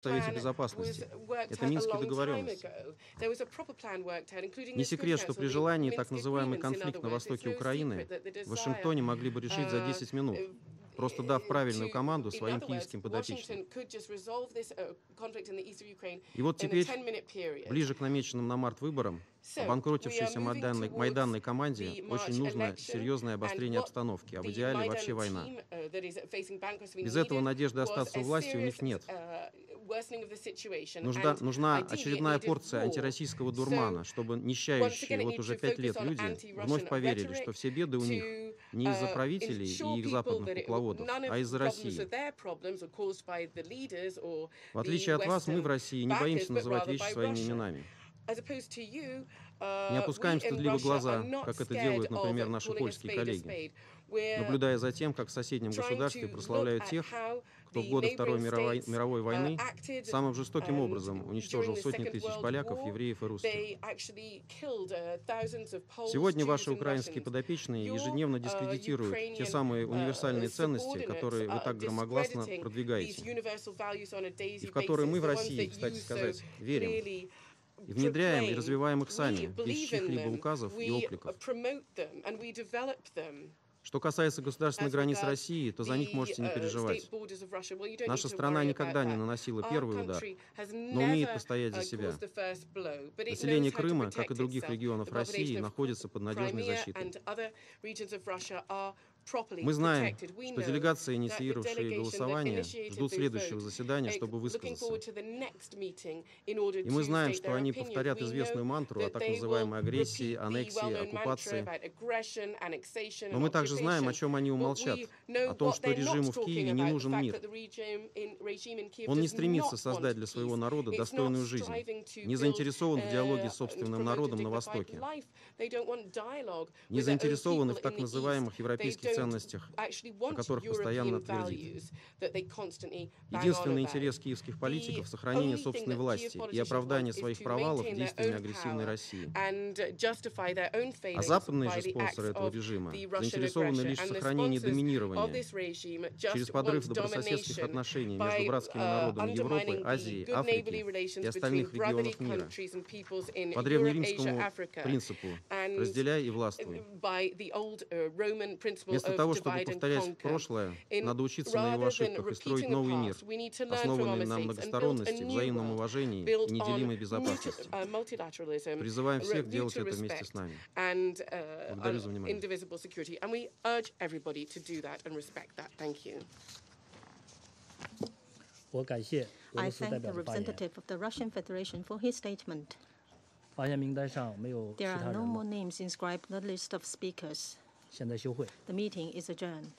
Совете Безопасности. Это Минские договоренности. Не секрет, что при желании так называемый конфликт на востоке Украины в Вашингтоне могли бы решить за 10 минут, просто дав правильную команду своим киевским подопечным. И вот теперь, ближе к намеченным на март выборам, обанкротившейся майданной команде очень нужно серьезное обострение обстановки, а в идеале вообще война. Без этого надежды остаться у власти у них нет. Нужна очередная порция антироссийского дурмана, чтобы нищающие вот уже 5 лет люди вновь поверили, что все беды у них не из-за правителей и их западных кукловодов, а из-за России. В отличие от вас, мы в России не боимся называть вещи своими именами. Не опускаем стыдливо глаза, как это делают, например, наши польские коллеги, наблюдая за тем, как в соседнем государстве прославляют тех, кто в годы Второй мировой войны самым жестоким образом уничтожил сотни тысяч поляков, евреев и русских. Сегодня ваши украинские подопечные ежедневно дискредитируют те самые универсальные ценности, которые вы так громогласно продвигаете, и в которые мы в России, кстати сказать, верим. И внедряем и развиваем их сами, без чьих-либо указов и окликов. Что касается государственных границ России, то за них можете не переживать. Наша страна никогда не наносила первый удар, но умеет постоять за себя. Население Крыма, как и других регионов России, находится под надежной защитой. Мы знаем, что делегации, инициировавшие голосование, ждут следующего заседания, чтобы высказаться. И мы знаем, что они повторят известную мантру о так называемой агрессии, аннексии, оккупации. Но мы также знаем, о чем они умолчат, о том, что режиму в Киеве не нужен мир. Он не стремится создать для своего народа достойную жизнь, не заинтересован в диалоге с собственным народом на Востоке, не заинтересован в так называемых европейских ценностях, о которых постоянно твердит. Единственный интерес киевских политиков — сохранение собственной власти и оправдание своих провалов действиями агрессивной России. А западные же спонсоры этого режима заинтересованы лишь в сохранении доминирования через подрыв добрососедских отношений между братскими народами Европы, Азии, Африки и остальных регионов мира. По древнеримскому принципу «разделяй и властвуй». Вместо того, чтобы повторять прошлое, надо учиться на его ошибках и строить новый мир, основанный на многосторонности, взаимном уважении и неделимой безопасности. Призываем всех делать это вместе с нами. Благодарю за внимание. I thank the representative of the Russian Federation for his statement. There are no more names inscribed in the list of speakers. The meeting is adjourned.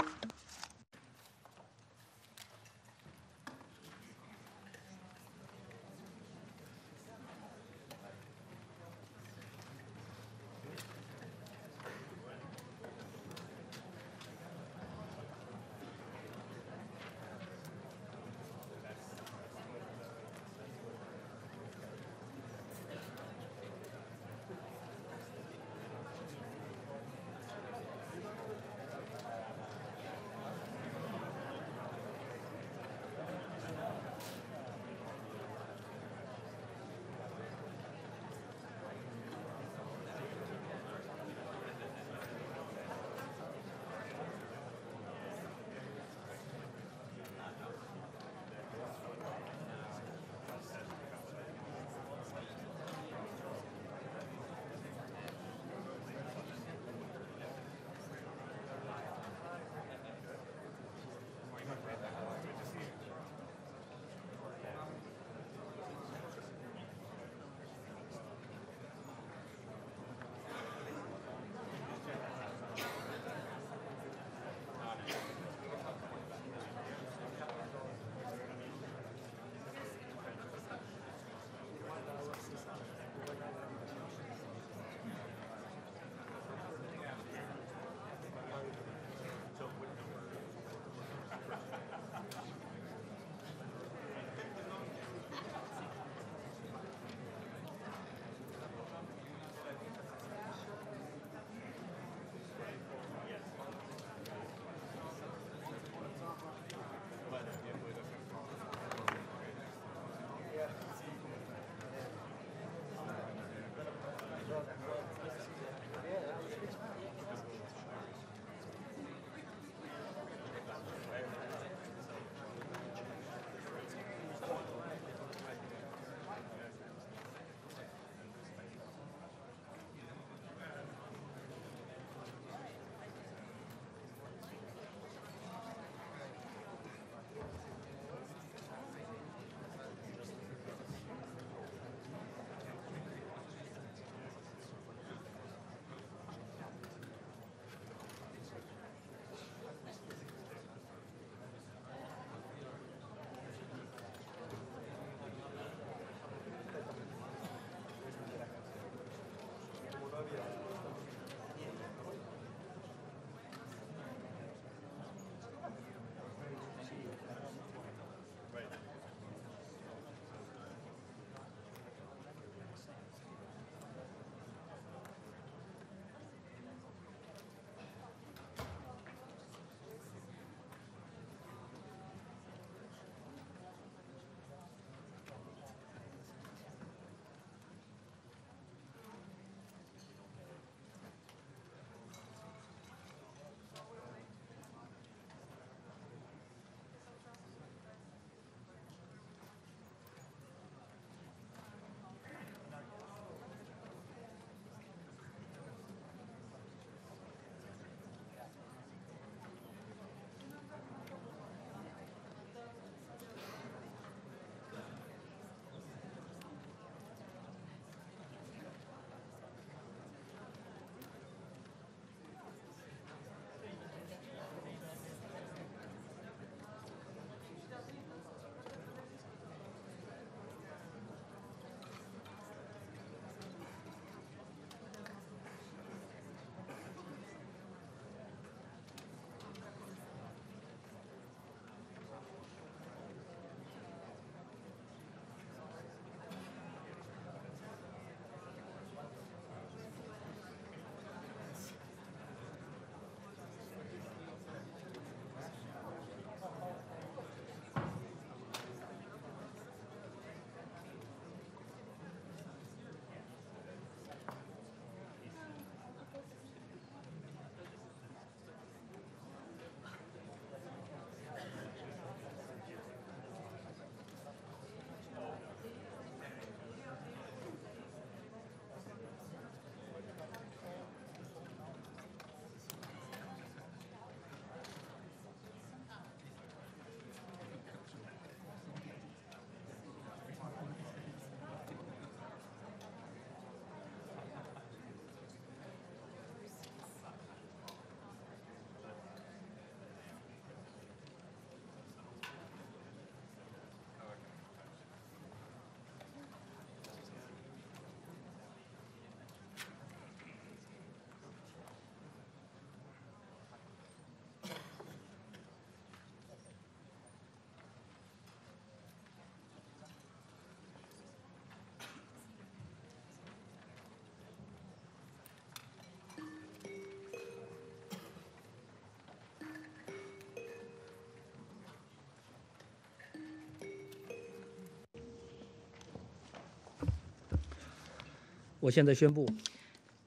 我现在宣布，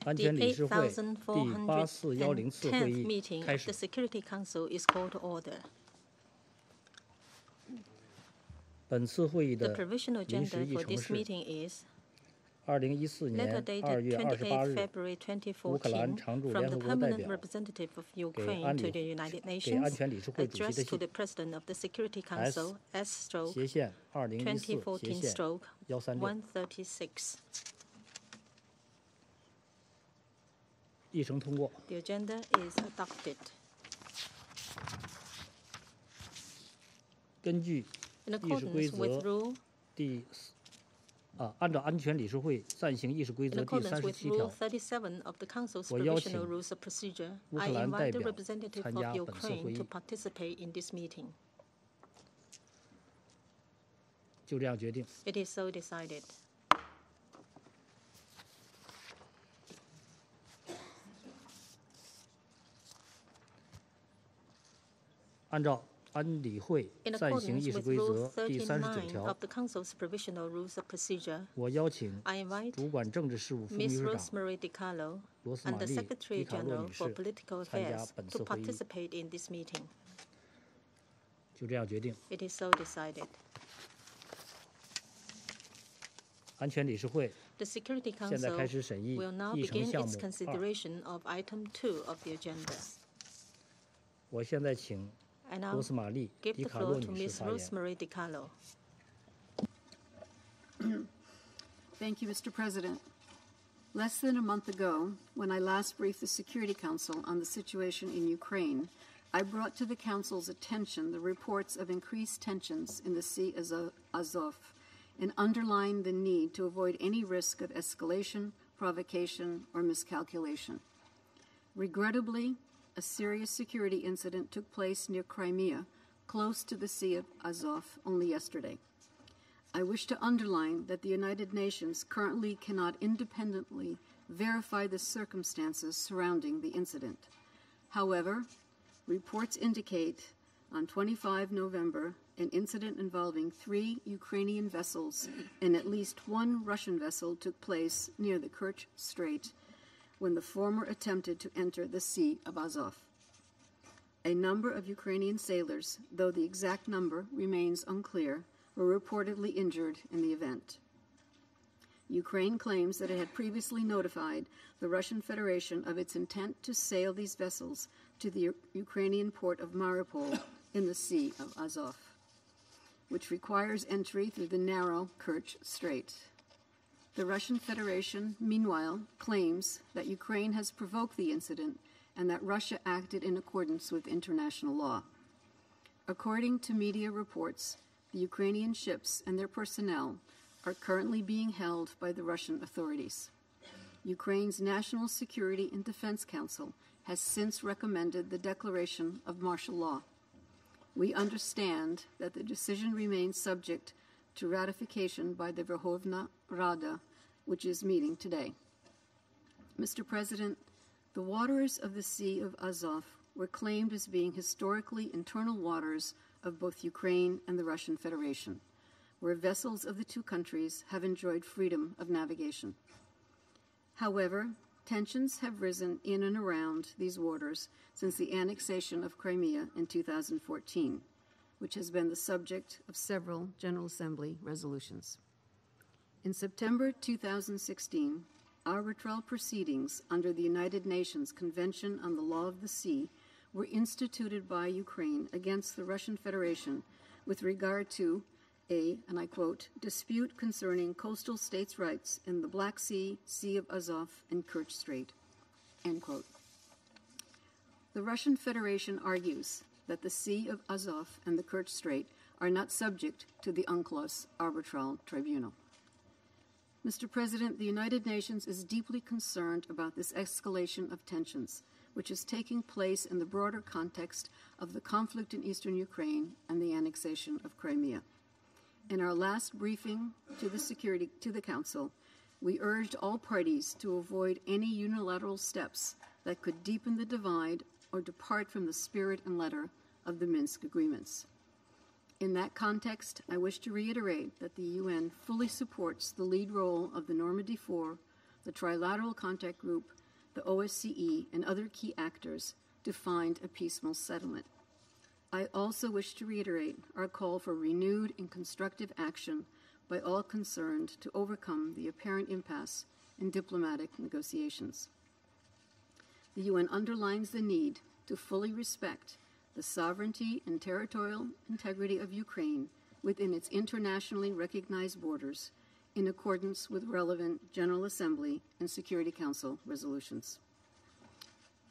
安全理事会第8410次会议开始。 The Security Council is called to order. 本次会议 The 的 provisional 临时 agenda 议 for 程 this 是 meeting is 2014 letter 年 dated 2月 28 28日 February 乌克兰 2014常驻 from 联 the 合国代 permanent 表 representative of 给 Ukraine 安 to 理 the United 给安 Nations, 全理事会主席的 addressed to 信 the President of the Security S Council S/2014/136. 斜线2014斜线136，议程通过。 The agenda is adopted. 根据 In 议事规 accordance with 则 Rule 按照安全理事会暂行议事规 In 则第 accordance with 37 Rule 条， 37 of the Council's 我邀 Provisional 请 Rules of Procedure, 乌 I 克兰代 invite the 表 representative 参 of 加本次会 Ukraine to 议， participate in this meeting. 就这样决定。 It is so decided. 按照安理会 In 暂行 accordance 议事 with 规 Rule 则第39 39条 of，the Council's Provisional Rules of Procedure, 我邀请 I invite 主管政治事务副秘 Ms. 书长 Rosemary DiCarlo 罗斯玛 and the 丽 Secretary 迪卡洛 General 女 for 士 Political 参加 Affairs 本 to 次会议， participate in this meeting. 就这样决定。 It is so decided. 安全理事会 The Security 现在 Council 开始审议 will now 议程 begin 项 its 目2。 consideration of Item 2 of the agenda. 我现在请 I now 罗斯玛丽 give 迪 the 卡洛 floor to 女士 Ms. 发言。 Rosemary DiCarlo. Thank you, Mr. President. Less than a month ago, when I last briefed the Security Council on the situation in Ukraine, I brought to the Council's attention the reports of increased tensions in the Sea of Azov and underlined the need to avoid any risk of escalation, provocation, or miscalculation. Regrettably, a serious security incident took place near Crimea, close to the Sea of Azov, only yesterday. I wish to underline that the United Nations currently cannot independently verify the circumstances surrounding the incident. However, reports indicate on 25 November an incident involving 3 Ukrainian vessels and at least 1 Russian vessel took place near the Kerch Strait when the former attempted to enter the Sea of Azov. A number of Ukrainian sailors, though the exact number remains unclear, were reportedly injured in the event. Ukraine claims that it had previously notified the Russian Federation of its intent to sail these vessels to the Ukrainian port of Mariupol in the Sea of Azov, which requires entry through the narrow Kerch Strait. The Russian Federation, meanwhile, claims that Ukraine has provoked the incident and that Russia acted in accordance with international law. According to media reports, the Ukrainian ships and their personnel are currently being held by the Russian authorities. Ukraine's National Security and Defense Council has since recommended the declaration of martial law. We understand that the decision remains subject to ratification by the Verkhovna Rada, which is meeting today. Mr. President, the waters of the Sea of Azov were claimed as being historically internal waters of both Ukraine and the Russian Federation, where vessels of the two countries have enjoyed freedom of navigation. However, tensions have risen in and around these waters since the annexation of Crimea in 2014, which has been the subject of several General Assembly resolutions. In September 2016, arbitral proceedings under the United Nations Convention on the Law of the Sea were instituted by Ukraine against the Russian Federation with regard to a, and I quote, dispute concerning coastal states' rights in the Black Sea, Sea of Azov, and Kerch Strait, end quote. The Russian Federation argues that the Sea of Azov and the Kerch Strait are not subject to the UNCLOS Arbitral Tribunal. Mr. President, the United Nations is deeply concerned about this escalation of tensions, which is taking place in the broader context of the conflict in eastern Ukraine and the annexation of Crimea. In our last briefing to the Council, we urged all parties to avoid any unilateral steps that could deepen the divide or depart from the spirit and letter of the Minsk agreements. In that context, I wish to reiterate that the UN fully supports the lead role of the Normandy 4, the Trilateral Contact Group, the OSCE, and other key actors to find a peaceful settlement. I also wish to reiterate our call for renewed and constructive action by all concerned to overcome the apparent impasse in diplomatic negotiations. The UN underlines the need to fully respect the sovereignty and territorial integrity of Ukraine within its internationally recognized borders in accordance with relevant General Assembly and Security Council resolutions.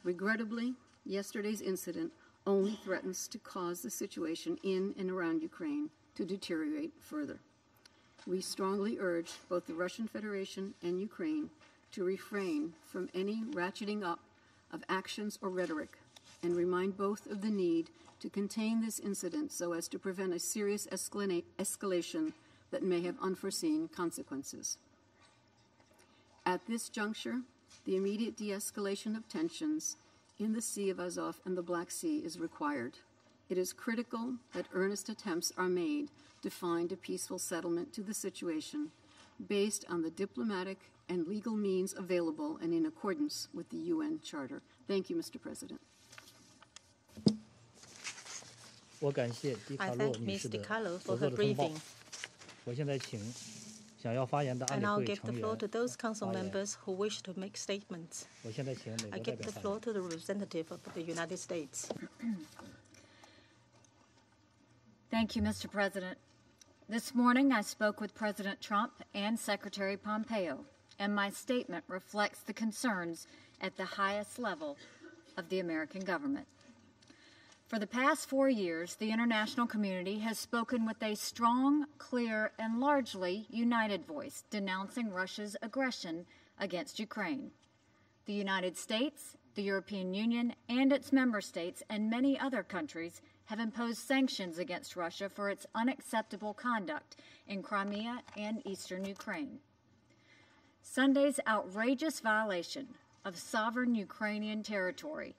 Regrettably, yesterday's incident only threatens to cause the situation in and around Ukraine to deteriorate further. We strongly urge both the Russian Federation and Ukraine to refrain from any ratcheting up of actions or rhetoric and remind both of the need to contain this incident so as to prevent a serious escalation that may have unforeseen consequences. At this juncture, the immediate de-escalation of tensions in the Sea of Azov and the Black Sea is required. It is critical that earnest attempts are made to find a peaceful settlement to the situation based on the diplomatic and legal means available and in accordance with the UN Charter. Thank you, Mr. President. I thank Ms. DiCarlo for her briefing. I now give the floor to those council members who wish to make statements. I give the floor to the representative of the United States. Thank you, Mr. President. This morning I spoke with President Trump and Secretary Pompeo, and my statement reflects the concerns at the highest level of the American government. For the past 4 years, the international community has spoken with a strong, clear, and largely united voice denouncing Russia's aggression against Ukraine. The United States, the European Union, and its member states, and many other countries have imposed sanctions against Russia for its unacceptable conduct in Crimea and eastern Ukraine. Sunday's outrageous violation of sovereign Ukrainian territory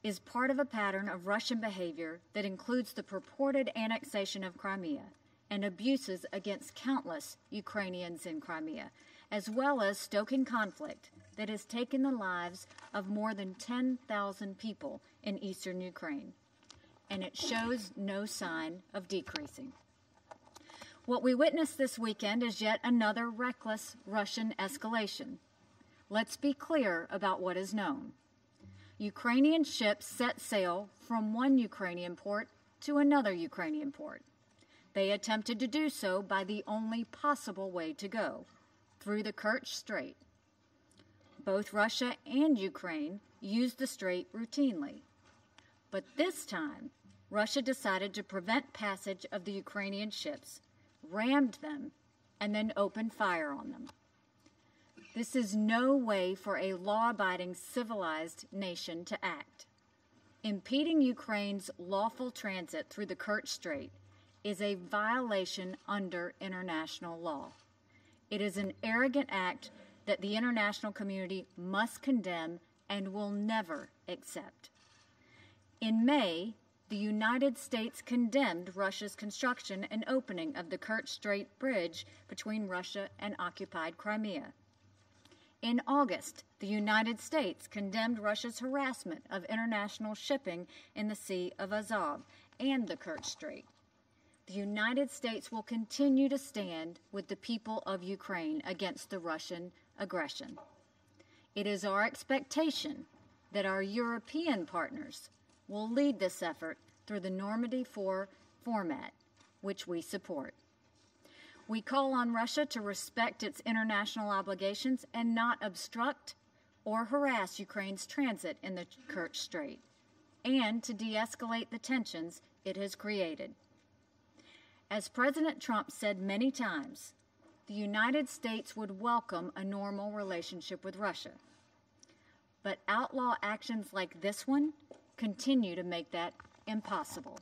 is part of a pattern of Russian behavior that includes the purported annexation of Crimea and abuses against countless Ukrainians in Crimea, as well as stoking conflict that has taken the lives of more than 10,000 people in eastern Ukraine. And it shows no sign of decreasing. What we witnessed this weekend is yet another reckless Russian escalation. Let's be clear about what is known. Ukrainian ships set sail from one Ukrainian port to another Ukrainian port. They attempted to do so by the only possible way to go, through the Kerch Strait. Both Russia and Ukraine used the strait routinely. But this time, Russia decided to prevent passage of the Ukrainian ships, rammed them, and then opened fire on them. This is no way for a law-abiding, civilized nation to act. Impeding Ukraine's lawful transit through the Kerch Strait is a violation under international law. It is an arrogant act that the international community must condemn and will never accept. In May, the United States condemned Russia's construction and opening of the Kerch Strait Bridge between Russia and occupied Crimea. In August, the United States condemned Russia's harassment of international shipping in the Sea of Azov and the Kerch Strait. The United States will continue to stand with the people of Ukraine against the Russian aggression. It is our expectation that our European partners will lead this effort through the Normandy 4 format, which we support. We call on Russia to respect its international obligations and not obstruct or harass Ukraine's transit in the Kerch Strait, and to de-escalate the tensions it has created. As President Trump said many times, the United States would welcome a normal relationship with Russia. But outlaw actions like this one continue to make that impossible.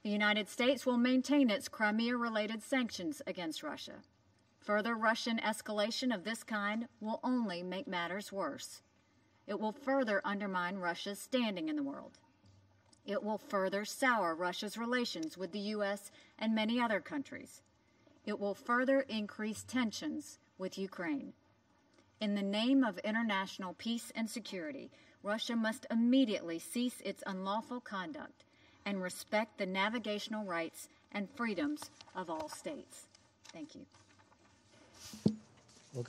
The United States will maintain its Crimea-related sanctions against Russia. Further Russian escalation of this kind will only make matters worse. It will further undermine Russia's standing in the world. It will further sour Russia's relations with the U.S. and many other countries. It will further increase tensions with Ukraine. In the name of international peace and security, Russia must immediately cease its unlawful conduct and respect the navigational rights and freedoms of all states. Thank you. I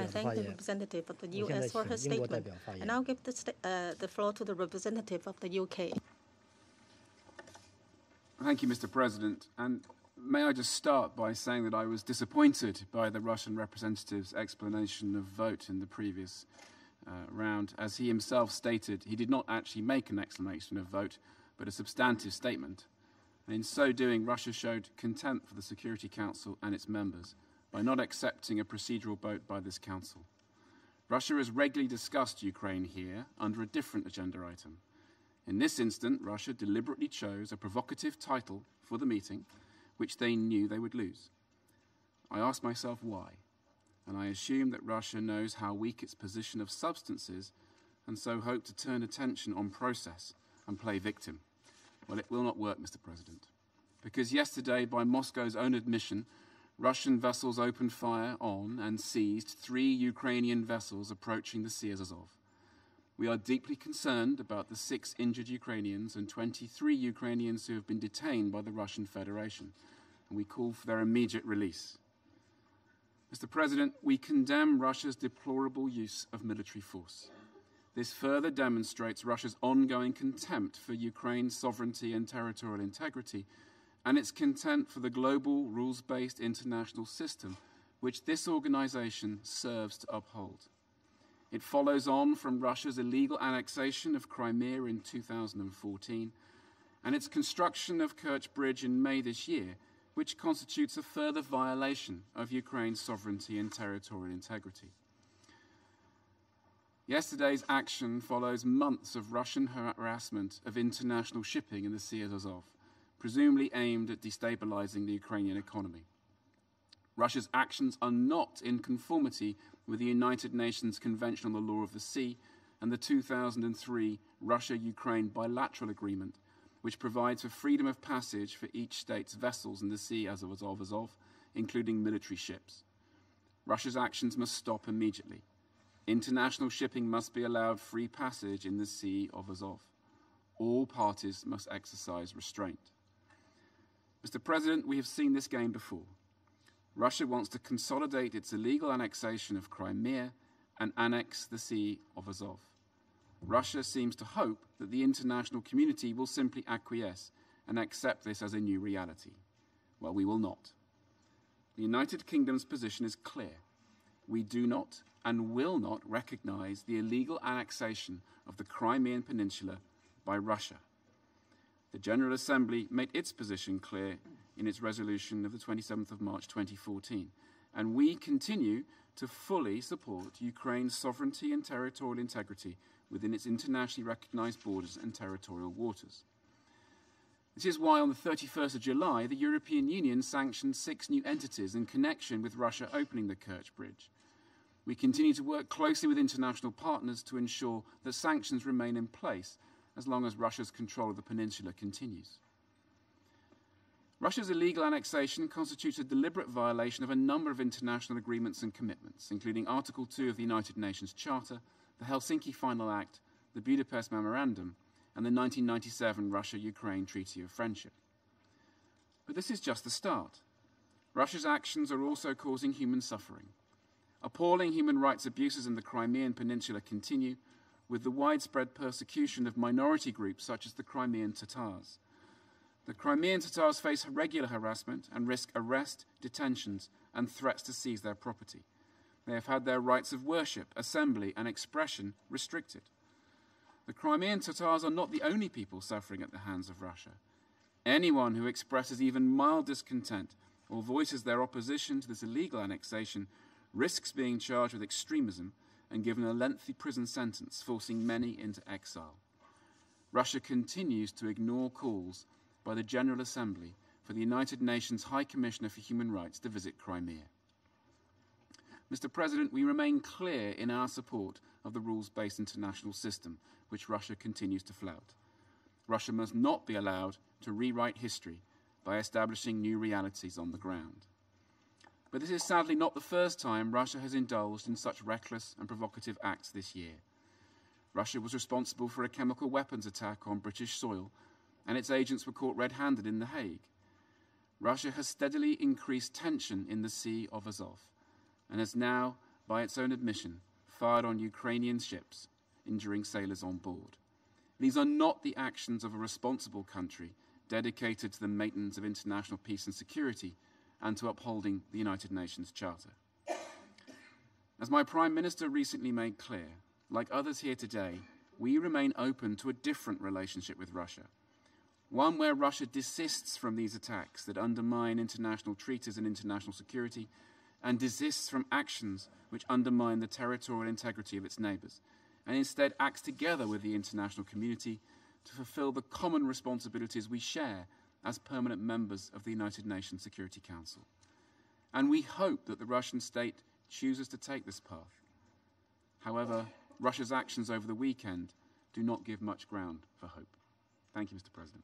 thank the representative of the U.S. for her statement. I now give the floor to the representative of the U.K. Thank you, Mr. President. And may I just start by saying that I was disappointed by the Russian representative's explanation of vote in the previous round. As he himself stated, he did not actually make an explanation of vote, but a substantive statement. And in so doing, Russia showed contempt for the Security Council and its members by not accepting a procedural vote by this Council. Russia has regularly discussed Ukraine here under a different agenda item. In this instant, Russia deliberately chose a provocative title for the meeting, which they knew they would lose. I asked myself why, and I assume that Russia knows how weak its position of substance is, and so hoped to turn attention on process and play victim. Well, it will not work, Mr. President, because yesterday, by Moscow's own admission, Russian vessels opened fire on and seized 3 Ukrainian vessels approaching the Sea of Azov. We are deeply concerned about the 6 injured Ukrainians and 23 Ukrainians who have been detained by the Russian Federation, and we call for their immediate release. Mr. President, we condemn Russia's deplorable use of military force. This further demonstrates Russia's ongoing contempt for Ukraine's sovereignty and territorial integrity, and its contempt for the global rules-based international system which this organization serves to uphold. It follows on from Russia's illegal annexation of Crimea in 2014 and its construction of Kerch Bridge in May this year, which constitutes a further violation of Ukraine's sovereignty and territorial integrity. Yesterday's action follows months of Russian harassment of international shipping in the Sea of Azov, presumably aimed at destabilizing the Ukrainian economy. Russia's actions are not in conformity with the United Nations Convention on the Law of the Sea and the 2003 Russia-Ukraine bilateral agreement, which provides for freedom of passage for each state's vessels in the Sea of Azov, including military ships. Russia's actions must stop immediately. International shipping must be allowed free passage in the Sea of Azov. All parties must exercise restraint. Mr. President, we have seen this game before. Russia wants to consolidate its illegal annexation of Crimea and annex the Sea of Azov. Russia seems to hope that the international community will simply acquiesce and accept this as a new reality. Well, we will not. The United Kingdom's position is clear. We do not and will not recognize the illegal annexation of the Crimean Peninsula by Russia. The General Assembly made its position clear in its resolution of the 27th of March 2014, and we continue to fully support Ukraine's sovereignty and territorial integrity within its internationally recognized borders and territorial waters. This is why on the 31st of July, the European Union sanctioned 6 new entities in connection with Russia opening the Kerch Bridge. We continue to work closely with international partners to ensure that sanctions remain in place as long as Russia's control of the peninsula continues. Russia's illegal annexation constitutes a deliberate violation of a number of international agreements and commitments, including Article 2 of the United Nations Charter, the Helsinki Final Act, the Budapest Memorandum, and the 1997 Russia-Ukraine Treaty of Friendship. But this is just the start. Russia's actions are also causing human suffering. Appalling human rights abuses in the Crimean Peninsula continue, with the widespread persecution of minority groups such as the Crimean Tatars. The Crimean Tatars face regular harassment and risk arrest, detentions, and threats to seize their property. They have had their rights of worship, assembly, and expression restricted. The Crimean Tatars are not the only people suffering at the hands of Russia. Anyone who expresses even mild discontent or voices their opposition to this illegal annexation risks being charged with extremism and given a lengthy prison sentence, forcing many into exile. Russia continues to ignore calls by the General Assembly for the United Nations High Commissioner for Human Rights to visit Crimea. Mr. President, we remain clear in our support of the rules-based international system, which Russia continues to flout. Russia must not be allowed to rewrite history by establishing new realities on the ground. But this is sadly not the first time Russia has indulged in such reckless and provocative acts this year. Russia was responsible for a chemical weapons attack on British soil, and its agents were caught red-handed in The Hague. Russia has steadily increased tension in the Sea of Azov, and has now, by its own admission, fired on Ukrainian ships, injuring sailors on board. These are not the actions of a responsible country dedicated to the maintenance of international peace and security and to upholding the United Nations Charter. As my Prime Minister recently made clear, like others here today, we remain open to a different relationship with Russia, one where Russia desists from these attacks that undermine international treaties and international security, and desists from actions which undermine the territorial integrity of its neighbours, and instead acts together with the international community to fulfil the common responsibilities we share as permanent members of the United Nations Security Council. And we hope that the Russian state chooses to take this path. However, Russia's actions over the weekend do not give much ground for hope. Thank you, Mr. President.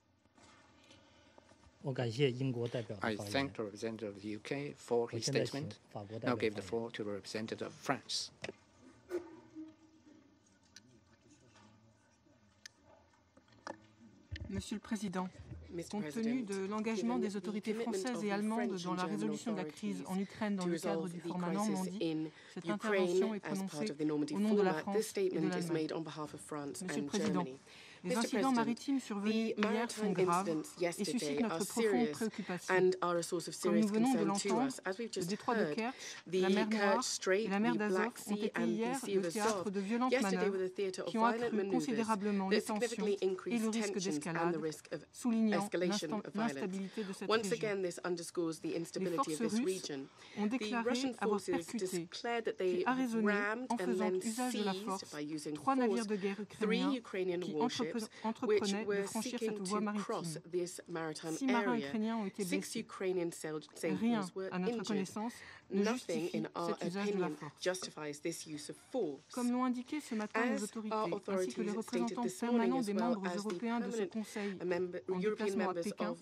I thank the representative of the UK for his statement. Now give the floor to the representative of France. Monsieur le Président, compte tenu de l'engagement des autorités françaises et allemandes dans la résolution de la crise en Ukraine dans le cadre du format Normandie, cette intervention est prononcée au nom de la France et de l'Allemagne. Monsieur le Président, les incidents maritimes survenus hier sont graves et suscitent notre profonde préoccupation. Comme nous venons de l'entendre, le détroit de Kerch, la mer Noire et la mer d'Azov ont été hier le théâtre de violentes manœuvres qui ont accru considérablement les tensions et le risque d'escalade, soulignant l'instabilité de cette région. Les forces russes ont déclaré avoir percuté et arraisonné en faisant usage de la force 3 navires de guerre ukrainiens qui entreprenaient de franchir cette voie maritime. 6 marins ukrainiens ont été blessés. Rien, à notre connaissance, ne justifie cet usage de la force. Comme l'ont indiqué ce matin les autorités, ainsi que les représentants permanents des membres européens de ce Conseil en déplacement à Pékin,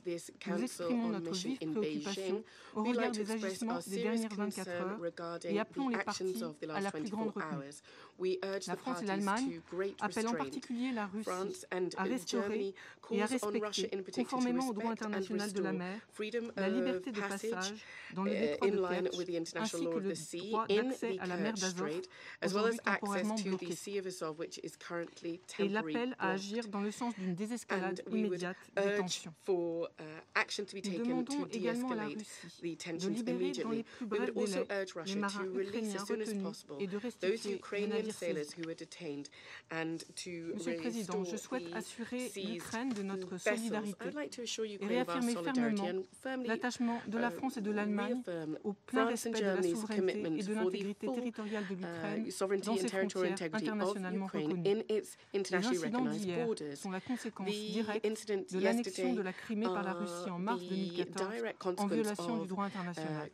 nous exprimons notre vive préoccupation au regard des agissements des dernières 24 heures et appelons les parties à la plus grande retenue. La France et l'Allemagne appellent en particulier la Russie à restaurer et à respecter, conformément au droit international de la mer, la liberté de passage dans le détroit de Kerch, ainsi que le droit d'accès à la mer d'Azov, aujourd'hui temporairement bloquée, et l'appel à agir dans le sens d'une désescalade immédiate des tensions. Nous demandons également à la Russie de libérer dans les plus brefs délais les marins ukrainiens retenus et de restituer les navires saisis. Monsieur le Président, je souhaite assurer l'Ukraine de notre solidarité et réaffirmer fermement l'attachement de la France et de l'Allemagne au plein respect de la souveraineté et de l'intégrité territoriale de l'Ukraine dans ses frontières internationalement reconnues. Les incidents d'hier sont la conséquence directe de l'annexion de la Crimée par la Russie en mars 2014 en violation du droit international.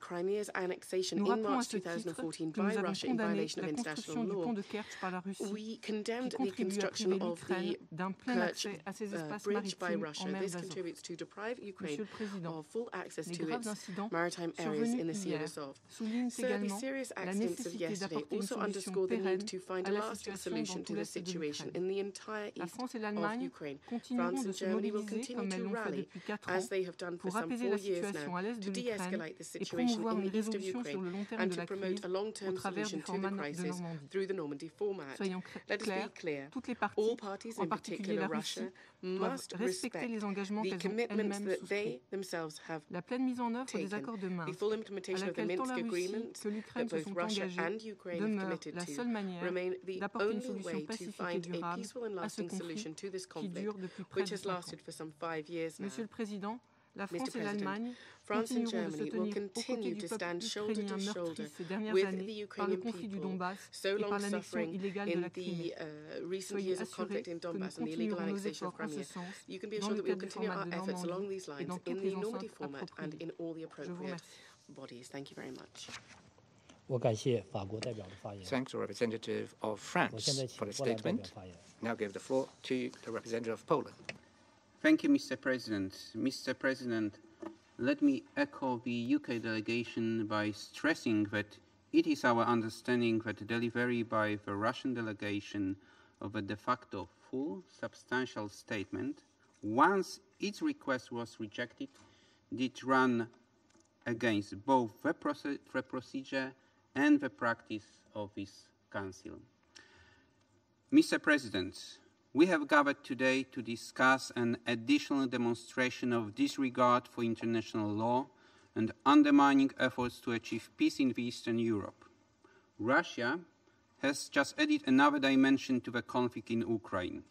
Nous rappelons à ce titre que nous avons condamné la construction du pont de Kerch par la Russie, qui contribue à priver l'Ukraine d'un plein accès à ces espaces maritimes en mer d'Azov. Monsieur le Président, les graves incidents survenus hier soulignent également la nécessité d'apporter une solution pérenne à la situation dans tout l'est de l'Ukraine. La France et l'Allemagne continueront de se mobiliser comme elles l'ont fait depuis 4 ans pour apaiser la situation à l'est de l'Ukraine et promouvoir une résolution sur le long terme de la crise au travers du format de Normandie. Soyons clairs, toutes les parties, en particulier la Russie, doivent respecter les engagements qu'elles ont elles-mêmes souscrits. La pleine mise en œuvre des accords de Minsk, à laquelle tant la Russie que l'Ukraine se sont engagées, demeure la seule manière d'apporter une solution pacifique et durable à ce conflit qui dure depuis près de 5 ans. Monsieur le Président, la France et l'Allemagne continueront de se tenir aux côtés du peuple ukrainien meurtri ces dernières années par le conflit du Donbass et par l'annexion illégale de la Crimée. Soyez assurés que nous continuerons nos efforts en ce sens dans le cadre du format de Normandie et dans toutes les enceintes appropriées. Je vous remercie. Thank the representative of France for the statement. Now give the floor to the representative of Poland. Thank you, Mr. President. Mr. President, let me echo the UK delegation by stressing that it is our understanding that the delivery by the Russian delegation of a de facto full substantial statement, once its request was rejected, did run against both the procedure and the practice of this Council. Mr. President, we have gathered today to discuss an additional demonstration of disregard for international law and undermining efforts to achieve peace in Eastern Europe. Russia has just added another dimension to the conflict in Ukraine.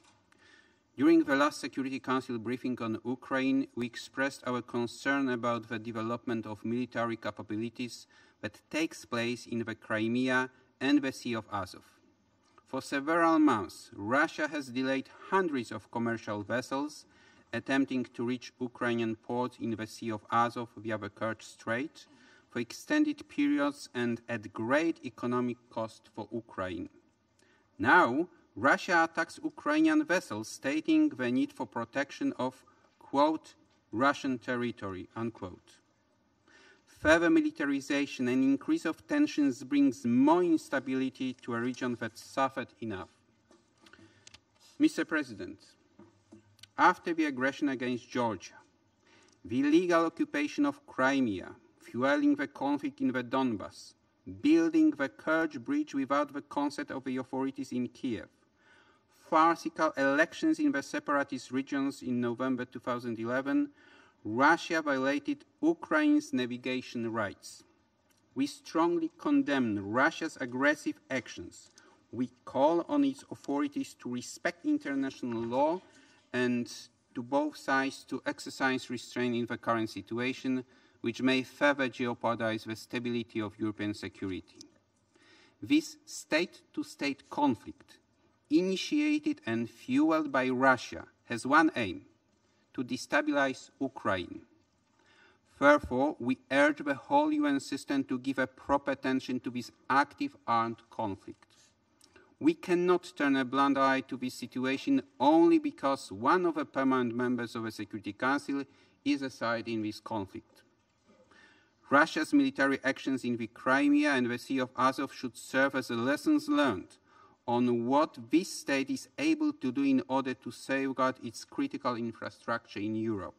During the last Security Council briefing on Ukraine, we expressed our concern about the development of military capabilities that takes place in the Crimea and the Sea of Azov. For several months, Russia has delayed hundreds of commercial vessels attempting to reach Ukrainian ports in the Sea of Azov via the Kerch Strait for extended periods and at great economic cost for Ukraine. Now, Russia attacks Ukrainian vessels, stating the need for protection of, quote, Russian territory, unquote. Further militarization and increase of tensions brings more instability to a region that suffered enough. Mr. President, after the aggression against Georgia, the illegal occupation of Crimea, fueling the conflict in the Donbass, building the Kerch Bridge without the consent of the authorities in Kiev, farcical elections in the separatist regions in November 2011, Russia violated Ukraine's navigation rights. We strongly condemn Russia's aggressive actions. We call on its authorities to respect international law and to both sides to exercise restraint in the current situation, which may further jeopardize the stability of European security. This state-to-state conflict, initiated and fueled by Russia, has one aim: to destabilize Ukraine. Therefore, we urge the whole UN system to give a proper attention to this active armed conflict. We cannot turn a blind eye to this situation only because one of the permanent members of the Security Council is a side in this conflict. Russia's military actions in the Crimea and the Sea of Azov should serve as lessons learned on what this state is able to do in order to safeguard its critical infrastructure in Europe.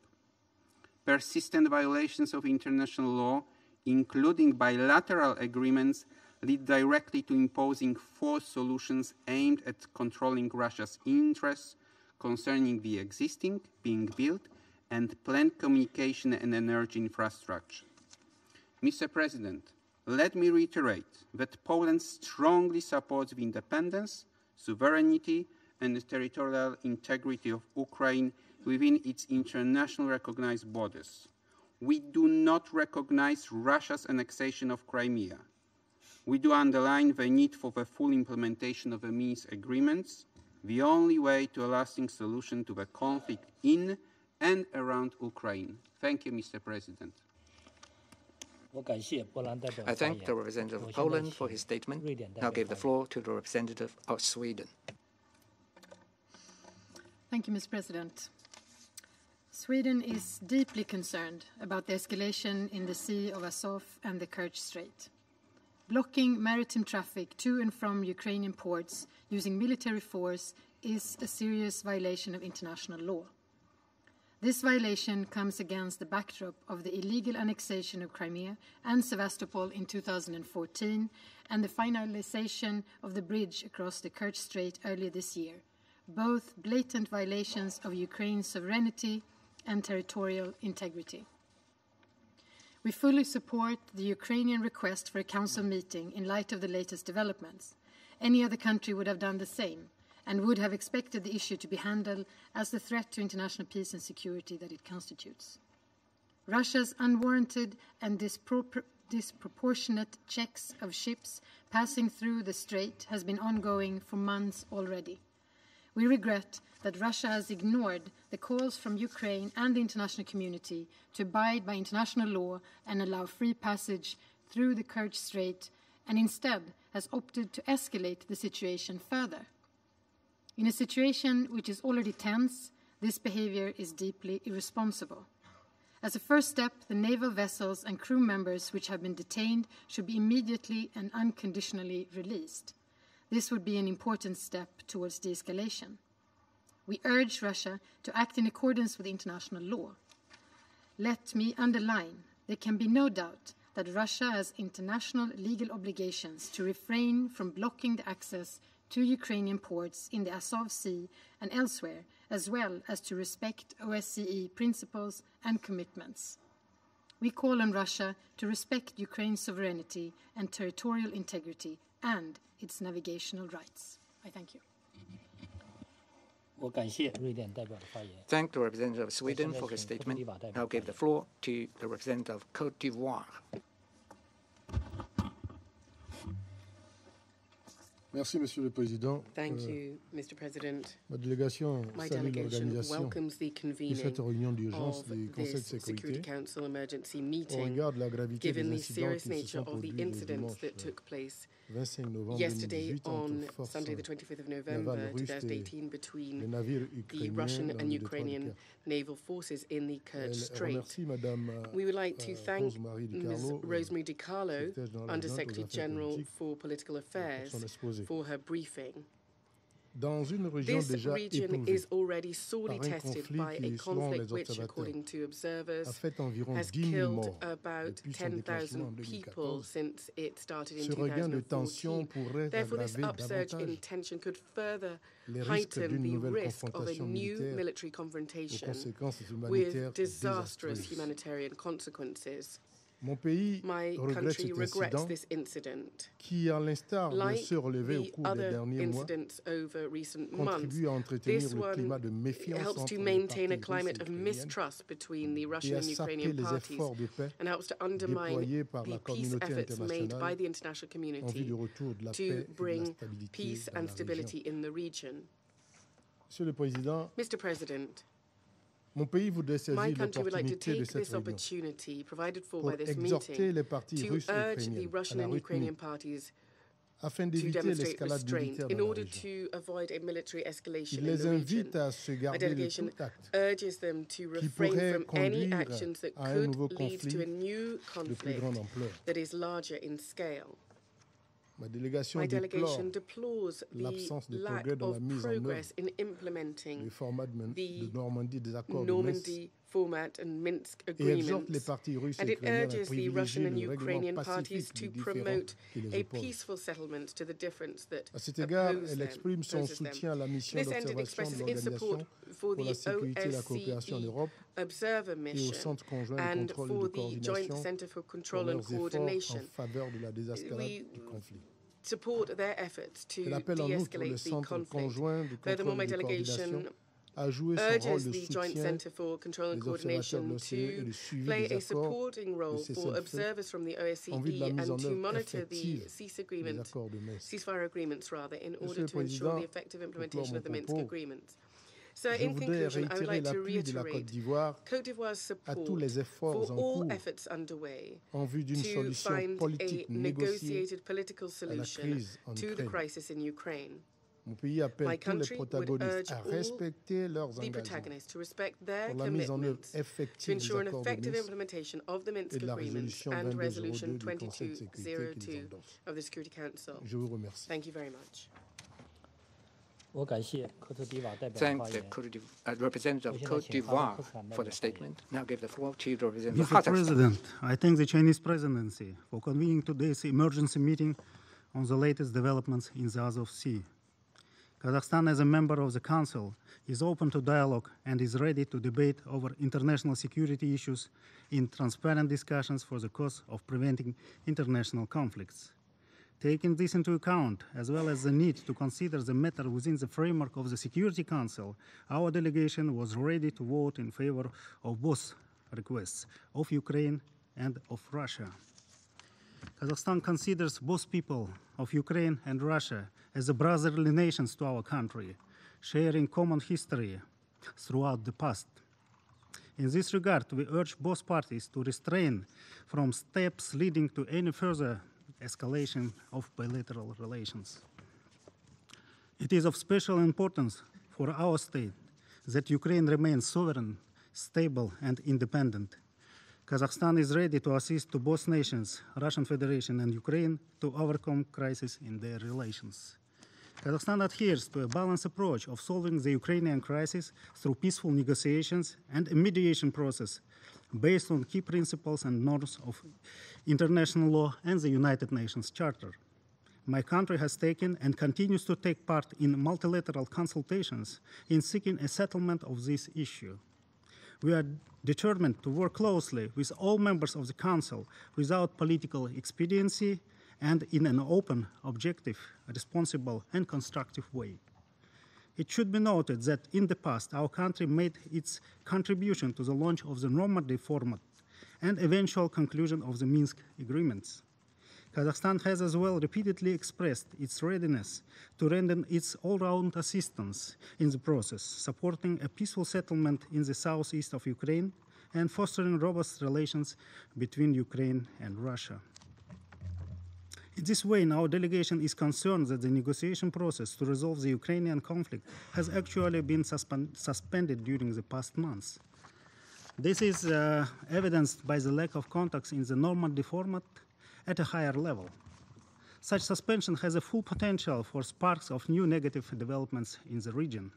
Persistent violations of international law, including bilateral agreements, lead directly to imposing forced solutions aimed at controlling Russia's interests concerning the existing, being built, and planned communication and energy infrastructure. Mr. President, let me reiterate that Poland strongly supports the independence, sovereignty, and the territorial integrity of Ukraine within its internationally recognized borders. We do not recognize Russia's annexation of Crimea. We do underline the need for the full implementation of the Minsk agreements, the only way to a lasting solution to the conflict in and around Ukraine. Thank you, Mr. President. I thank the representative of Poland for his statement. Now give the floor to the representative of Sweden. Thank you, Mr. President. Sweden is deeply concerned about the escalation in the Sea of Azov and the Kerch Strait. Blocking maritime traffic to and from Ukrainian ports using military force is a serious violation of international law. This violation comes against the backdrop of the illegal annexation of Crimea and Sevastopol in 2014 and the finalization of the bridge across the Kerch Strait earlier this year, both blatant violations of Ukraine's sovereignty and territorial integrity. We fully support the Ukrainian request for a council meeting in light of the latest developments. Any other country would have done the same and would have expected the issue to be handled as the threat to international peace and security that it constitutes. Russia's unwarranted and disproportionate checks of ships passing through the strait has been ongoing for months already. We regret that Russia has ignored the calls from Ukraine and the international community to abide by international law and allow free passage through the Kerch Strait, and instead has opted to escalate the situation further. In a situation which is already tense, this behavior is deeply irresponsible. As a first step, the naval vessels and crew members which have been detained should be immediately and unconditionally released. This would be an important step towards de-escalation. We urge Russia to act in accordance with international law. Let me underline, there can be no doubt that Russia has international legal obligations to refrain from blocking the access to Ukrainian ports in the Azov Sea and elsewhere, as well as to respect OSCE principles and commitments. We call on Russia to respect Ukraine's sovereignty and territorial integrity and its navigational rights. I thank you. Thank the representative of Sweden for his statement. Now give the floor to the representative of Côte d'Ivoire. Merci, Monsieur le Président. Thank you, Mr. President. Ma délégation salue l'organisation de cette réunion d'urgence du Conseil de sécurité au regard de la gravité des incidents qui se sont produits le dimanche 25 novembre 2018 entre forces navales russes et les navires ukrainiens dans le détroit de naval forces in the Kerch Strait. Madame We would like to thank Ms. Rosemary DiCarlo, Undersecretary General for Political Affairs, for her briefing. This region is already sorely tested by a conflict which, according to observers, has killed about 10,000 people since it started in 2014. Therefore, this upsurge in tension could further heighten the risk of a new military confrontation with disastrous humanitarian consequences. My country regrets this incident. Like the other incidents over recent months, this one helps to maintain a climate of mistrust between the Russian and Ukrainian parties and helps to undermine the peace efforts made by the international community to bring peace and stability in the region. Mr. President, my country would like to take this opportunity provided for by this meeting to urge the Russian and Ukrainian parties to demonstrate restraint in order to avoid a military escalation in the region. My delegation urges them to refrain from any actions that could lead to a new conflict that is larger in scale. My delegation deplores the lack of progress in implementing the Normandy format and Minsk agreements, and it urges the Russian and Ukrainian parties to promote a peaceful settlement to the difference that opposes them. This end, it expresses its support for the OSCE Observer Mission and for the Joint Center for Control and Coordination. We support their efforts to de-escalate the conflict. Furthermore, my delegation urges the Joint Center for Control and Coordination to play a supporting role for observers from the OSCE and to monitor the ceasefire agreements in order to ensure the effective implementation of the Minsk agreements. So, in conclusion, I would like to reiterate Côte d'Ivoire's support for all efforts underway to find a negotiated political solution to the crisis in Ukraine. My country would urge all the protagonists to respect their commitments to ensure an effective implementation of the Minsk agreements and Resolution 2202 of the Security Council. Thank you very much. Thank the representative of Côte d'Ivoire for the statement. Now give the floor to the representative of Mr. President, I thank the Chinese presidency for convening today's emergency meeting on the latest developments in the Azov Sea. Kazakhstan, as a member of the Council, is open to dialogue and is ready to debate over international security issues in transparent discussions for the cause of preventing international conflicts. Taking this into account, as well as the need to consider the matter within the framework of the Security Council, our delegation was ready to vote in favor of both requests, of Ukraine and of Russia. Kazakhstan considers both people of Ukraine and Russia as brotherly nations to our country, sharing common history throughout the past. In this regard, we urge both parties to refrain from steps leading to any further escalation of bilateral relations. It is of special importance for our state that Ukraine remains sovereign, stable, and independent, Kazakhstan is ready to assist to both nations, Russian Federation and Ukraine, to overcome crisis in their relations. Kazakhstan adheres to a balanced approach of solving the Ukrainian crisis through peaceful negotiations and a mediation process based on key principles and norms of international law and the United Nations Charter. My country has taken and continues to take part in multilateral consultations in seeking a settlement of this issue. We are determined to work closely with all members of the Council without political expediency and in an open, objective, responsible, and constructive way. It should be noted that in the past, our country made its contribution to the launch of the Normandy format and eventual conclusion of the Minsk agreements. Kazakhstan has as well repeatedly expressed its readiness to render its all-round assistance in the process, supporting a peaceful settlement in the southeast of Ukraine and fostering robust relations between Ukraine and Russia. In this way, our delegation is concerned that the negotiation process to resolve the Ukrainian conflict has actually been suspended during the past months. This is evidenced by the lack of contacts in the Normandy format at a higher level. Such suspension has a full potential for sparks of new negative developments in the region.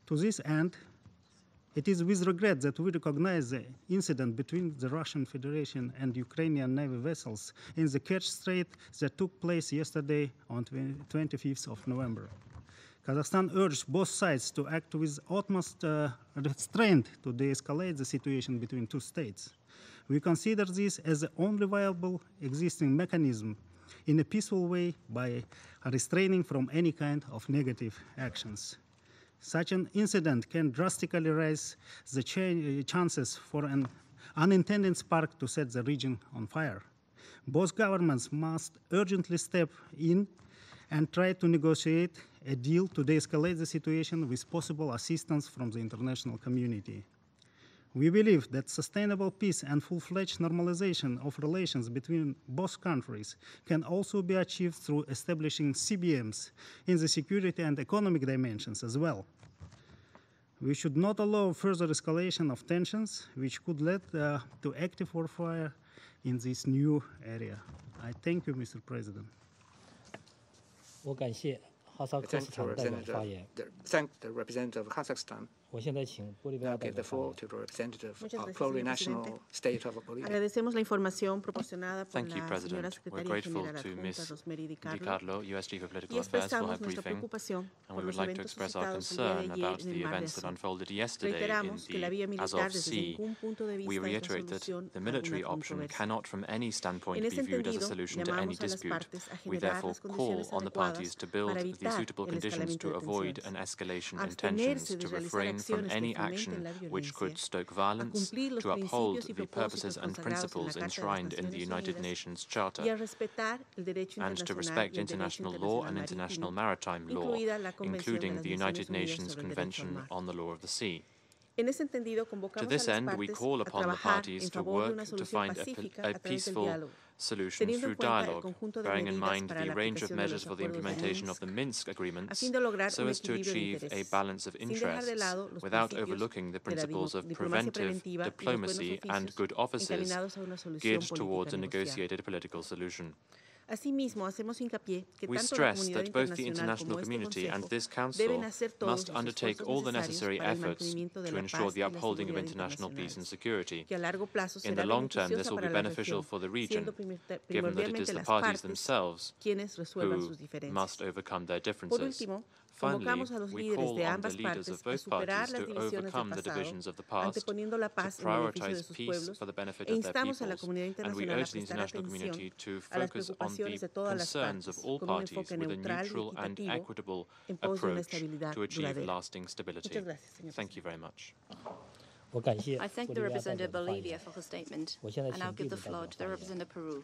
To this end, it is with regret that we recognize the incident between the Russian Federation and Ukrainian Navy vessels in the Kerch Strait that took place yesterday on 25th of November. Kazakhstan urged both sides to act with utmost restraint to de-escalate the situation between two states. We consider this as the only viable existing mechanism in a peaceful way by restraining from any kind of negative actions. Such an incident can drastically raise the chances for an unintended spark to set the region on fire. Both governments must urgently step in and try to negotiate a deal to de-escalate the situation with possible assistance from the international community. We believe that sustainable peace and full-fledged normalization of relations between both countries can also be achieved through establishing CBMs in the security and economic dimensions as well. We should not allow further escalation of tensions, which could lead to active warfare in this new area. I thank you, Mr. President. Thank the representative of Kazakhstan. Now give the floor to the representative of plurinational state of Bolivia. Agradecemos la información proporcionada por Thank you, la señora President. We're Secretaria grateful General to Adjunta Ms. Rosemary Di Carlo Carlo, US Chief of Political y Affairs, for her expresamos nuestra briefing, preocupación and we por would los like to eventos express our suscitados el día de concern ayer about en the el Mar de events that Azov. unfolded yesterday in Reiteramos que la vía the militar Azov desde Sea. ningún punto de We vista es la reiterate that solución the a military alguna option controversia. cannot from any standpoint En be ese viewed as a entendido, solution to any llamamos a las dispute. partes a We generar therefore las call condiciones on the parties adecuadas to build para the evitar suitable el conditions escalamiento to de avoid tensiones, an escalation in abstenerse tensions, de to realizar refrain from acciones que any fomenten action la which could violencia, stoke a violence, cumplir los to uphold principios y the purposes propósitos and consagrados en la principles Carta de las enshrined in the Naciones United Unidas Nations Charter, y a respetar el derecho and to internacional respect y el derecho international law and international internacional maritime law, incluida la Convención de including las the Naciones United Unidas Nations sobre el derecho al Convention mar. on the Law of the Sea. En ese entendido, To convocamos this a las end, we partes call a upon the trabajar parties en to favor de una work to solución find pacífica a a través del peaceful diálogo, solution teniendo through en cuenta el dialogue, conjunto de bearing in medidas mind para the la range of aplicación de measures los for the acuerdos de implementation of Minsk, the Minsk a agreements, fin de lograr so un as to equilibrio de achieve a intereses, balance of sin dejar de interests, lado los without principios overlooking the de la principles of diplomacia preventive preventiva y los buenos diplomacy and oficios good offices encaminados a una solución geared política towards a negociada. negotiated political solution. Asimismo, hacemos hincapié que We tanto la stress comunidad that both the internacional international como este community and Consejo this Council deben hacer todos must los undertake esfuerzos all the necesarios necessary para el efforts mantenimiento de to la ensure paz the y la upholding of seguridad international peace and internacionales, security. que a largo plazo In será the long term, this beneficiosa will be para la beneficial región, for the region, siendo given that it is primordialmente the las parties partes themselves quienes resuelvan sus who diferencias. must overcome their Por differences. último, Finally, convocamos a los we líderes call de on the ambas leaders partes of a both superar parties las to divisiones del overcome the pasado, divisions of the past, anteponiendo la to paz en beneficio de prioritize sus peace pueblos, for the benefit e of their instamos a la peoples, comunidad and we internacional a urge the prestar international atención community to a las focus on preocupaciones the de todas las concerns of partes all con un parties enfoque with a neutral y neutral and equitativo equitable en pos de una approach estabilidad to achieve duradera. lasting stability. Muchas gracias, señor Thank you very much. I thank the representative of Bolivia for her statement. I now give the floor to the representative of Peru.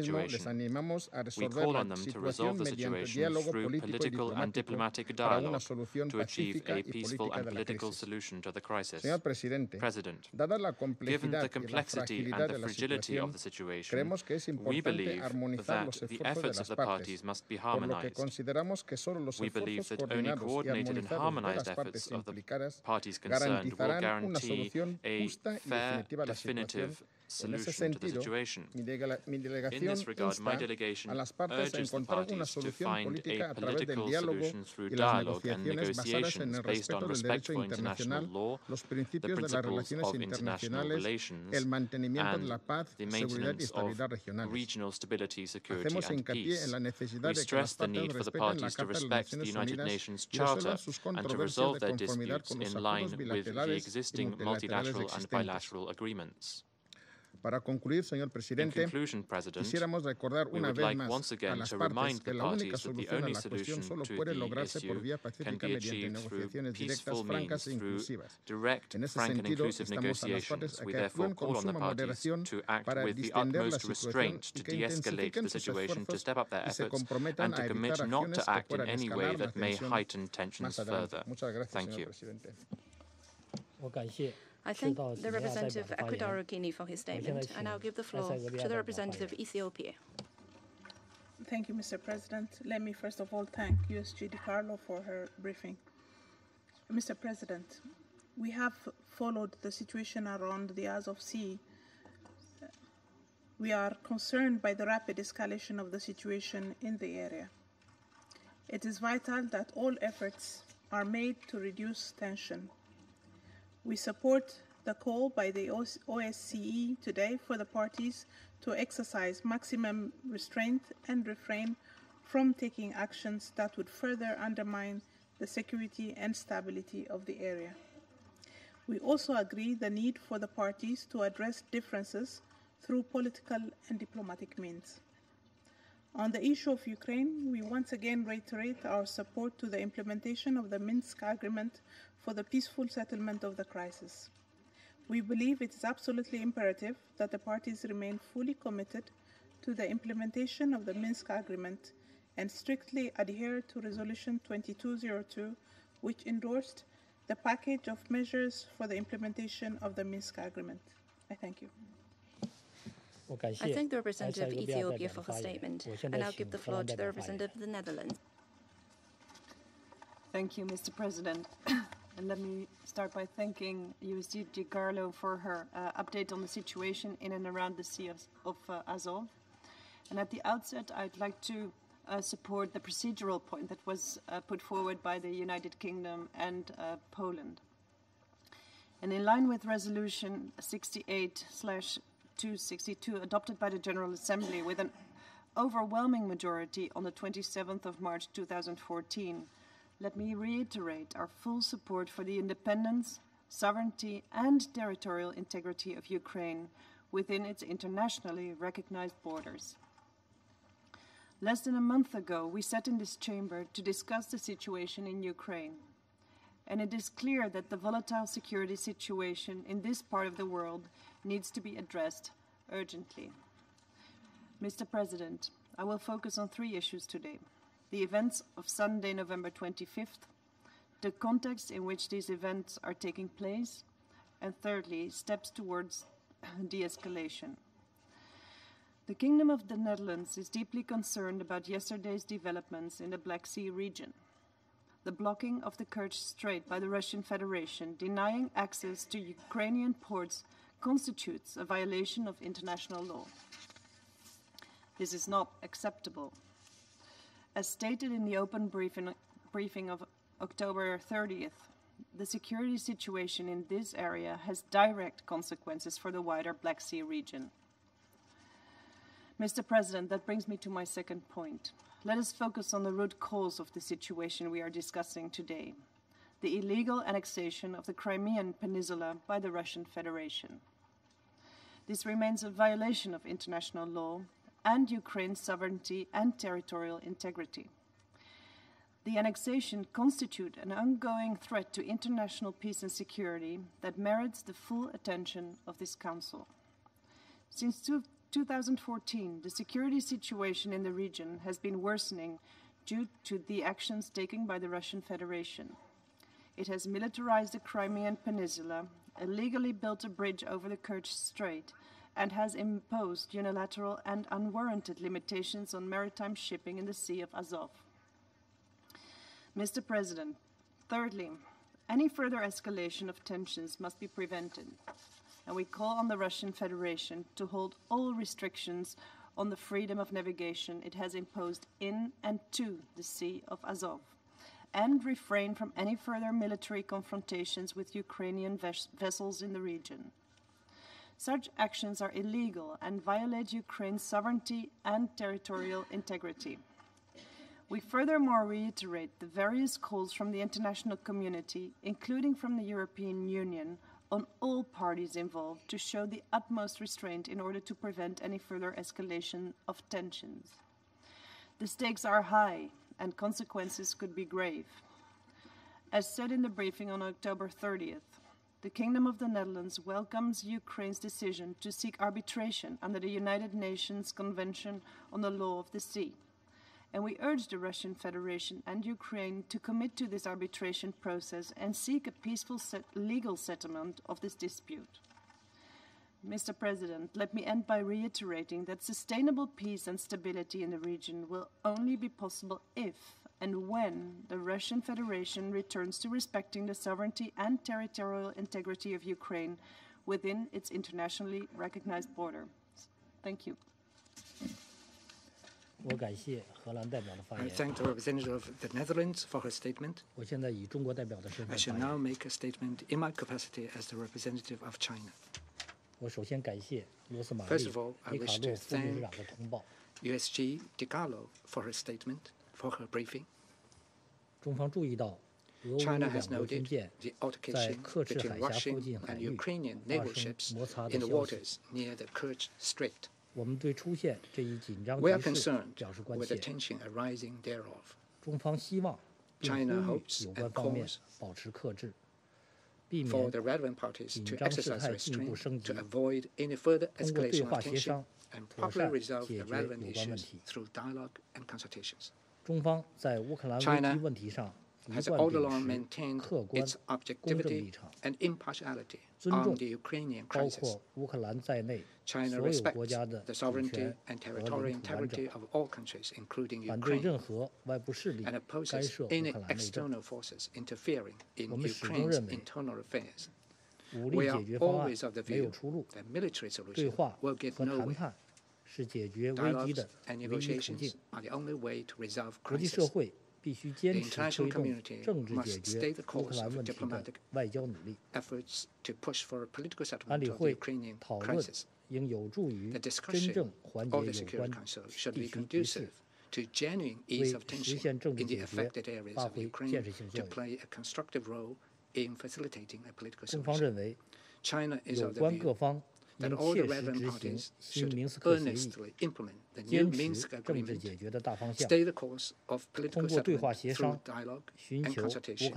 Asimismo, les situation. animamos a We resolver call la on them to situación resolve the mediante situation diálogo through político y political and diplomático diplomatic para una dialogue solución to achieve pacífica a y peaceful política and de la political crisis. solution to the crisis. Señor Presidente, President, dada la given complejidad the y la complexity fragilidad and de the la fragility of situación, the situation, creemos que es we importante believe armonizar that los the esfuerzos de efforts of las the partes, parties must be por lo que harmonized. consideramos que solo los we believe esfuerzos that only coordinados y coordinated and armonizados de harmonized las efforts partes of the implicadas parties concerned will garantizarán una guarantee solución a justa y fair, definitiva a la definitive situación. En ese solution to the sentido, situation. mi In delegación this regard, my insta delegation a las partes a urges the encontrar una parties to solución find política a a través del political diálogo solution through y las dialogue and negociaciones basadas en negotiations el based respeto on del respect derecho for international internacional, law, los the principios de las principles relaciones of international internacionales, relations, el mantenimiento de and la paz, the seguridad y maintenance of estabilidad regionales. regional stability, security, Hacemos and hincapié peace. en la necesidad We de que stress las the partes need for the respeten la parties to Carta de las respect the Naciones United Unidas Nations y Charter resuelvan sus and to controversias resolve de their conformidad disputes con los in acuerdos line with the bilaterales y existing multilaterales multilateral and existentes. bilateral agreements. Para concluir, señor In presidente, conclusion, President, quisiéramos recordar we una would vez like más once a again las to partes remind que the la única parties that the solución a only la cuestión solution solo to puede the lograrse por issue vía can pacífica be mediante achieved through negociaciones directas, peaceful francas means, e through inclusivas. direct, En ese frank and sentido, inclusive instamos a las partes negotiations. a We que therefore actúen con call on the suma parties moderación to act para with the distender la utmost situación restraint, y to que de-escalate intensifiquen the sus situation, to esfuerzos step up their y se efforts, comprometan and a to evitar commit not acciones to que act in puedan any way escalar la that may tensión heighten tensions más adelante. further. Muchas gracias, Thank señor you. presidente. I thank the representative of Equatorial Guinea for his statement. I now give the floor to the representative of Ethiopia. Thank you, Mr. President. Let me first of all thank USG DiCarlo for her briefing. Mr. President, we have followed the situation around the Azov Sea. We are concerned by the rapid escalation of the situation in the area. It is vital that all efforts are made to reduce tension. We support the call by the OSCE today for the parties to exercise maximum restraint and refrain from taking actions that would further undermine the security and stability of the area. We also agree the need for the parties to address differences through political and diplomatic means. On the issue of Ukraine, we once again reiterate our support to the implementation of the Minsk Agreement for the peaceful settlement of the crisis. We believe it is absolutely imperative that the parties remain fully committed to the implementation of the Minsk Agreement and strictly adhere to Resolution 2202, which endorsed the package of measures for the implementation of the Minsk Agreement. I thank you. I thank the representative of Ethiopia for her statement. I now give the floor to the representative of the Netherlands. Thank you, Mr. President. And let me start by thanking USG DiCarlo for her update on the situation in and around the Sea of Azov. And at the outset, I'd like to support the procedural point that was put forward by the United Kingdom and Poland. And in line with Resolution 68/262 adopted by the General Assembly with an overwhelming majority on the 27th of March 2014, let me reiterate our full support for the independence, sovereignty, and territorial integrity of Ukraine within its internationally recognized borders. Less than a month ago, we sat in this chamber to discuss the situation in Ukraine, and it is clear that the volatile security situation in this part of the world needs to be addressed urgently. Mr. President, I will focus on 3 issues today: the events of Sunday, November 25th, the context in which these events are taking place, and thirdly, steps towards de-escalation. The Kingdom of the Netherlands is deeply concerned about yesterday's developments in the Black Sea region. The blocking of the Kerch Strait by the Russian Federation, denying access to Ukrainian ports, constitutes a violation of international law. This is not acceptable. As stated in the open briefing of October 30th, the security situation in this area has direct consequences for the wider Black Sea region. Mr. President, that brings me to my second point. Let us focus on the root cause of the situation we are discussing today: the illegal annexation of the Crimean Peninsula by the Russian Federation. This remains a violation of international law and Ukraine's sovereignty and territorial integrity. The annexation constitutes an ongoing threat to international peace and security that merits the full attention of this Council. Since 2014, the security situation in the region has been worsening due to the actions taken by the Russian Federation. It has militarized the Crimean Peninsula, illegally built a bridge over the Kerch Strait, and has imposed unilateral and unwarranted limitations on maritime shipping in the Sea of Azov. Mr. President, thirdly, any further escalation of tensions must be prevented, and we call on the Russian Federation to hold all restrictions on the freedom of navigation it has imposed in and to the Sea of Azov, and refrain from any further military confrontations with Ukrainian vessels in the region. Such actions are illegal and violate Ukraine's sovereignty and territorial integrity. We furthermore reiterate the various calls from the international community, including from the European Union, on all parties involved to show the utmost restraint in order to prevent any further escalation of tensions. The stakes are high and consequences could be grave. As said in the briefing on October 30th, the Kingdom of the Netherlands welcomes Ukraine's decision to seek arbitration under the United Nations Convention on the Law of the Sea, and we urge the Russian Federation and Ukraine to commit to this arbitration process and seek a peaceful legal settlement of this dispute. Mr. President, let me end by reiterating that sustainable peace and stability in the region will only be possible if and when the Russian Federation returns to respecting the sovereignty and territorial integrity of Ukraine within its internationally recognized border. Thank you. I thank the representative of the Netherlands for her statement. I shall now make a statement in my capacity as the representative of China. First of all, I wish to thank USG DiCarlo for her statement, for her briefing. China has noted the altercation between Russian and Ukrainian naval ships in the waters near the Kerch Strait. We are concerned with the tension arising thereof. China hopes and calls for the relevant parties to exercise restraint to avoid any further escalation of tension and properly resolve the relevant issues through dialogue and consultations. China has all along maintained its objectivity and impartiality on the Ukrainian crisis. China respects the sovereignty and territorial integrity of all countries, including Ukraine, and opposes any external forces interfering in Ukraine's internal affairs. We are always of the view that military solutions will get nowhere. Dialogues and negotiations are the only way to resolve crises. The international community must stay the course of diplomatic efforts to push for a political settlement of the Ukrainian crisis. The discussion of the Security Council should be conducive to genuine ease of tension in the affected areas of Ukraine to play a constructive role in facilitating a political solution. China is of the view that all the relevant parties should earnestly implement the new Minsk Agreement, stay the course of political settlement through dialogue and consultation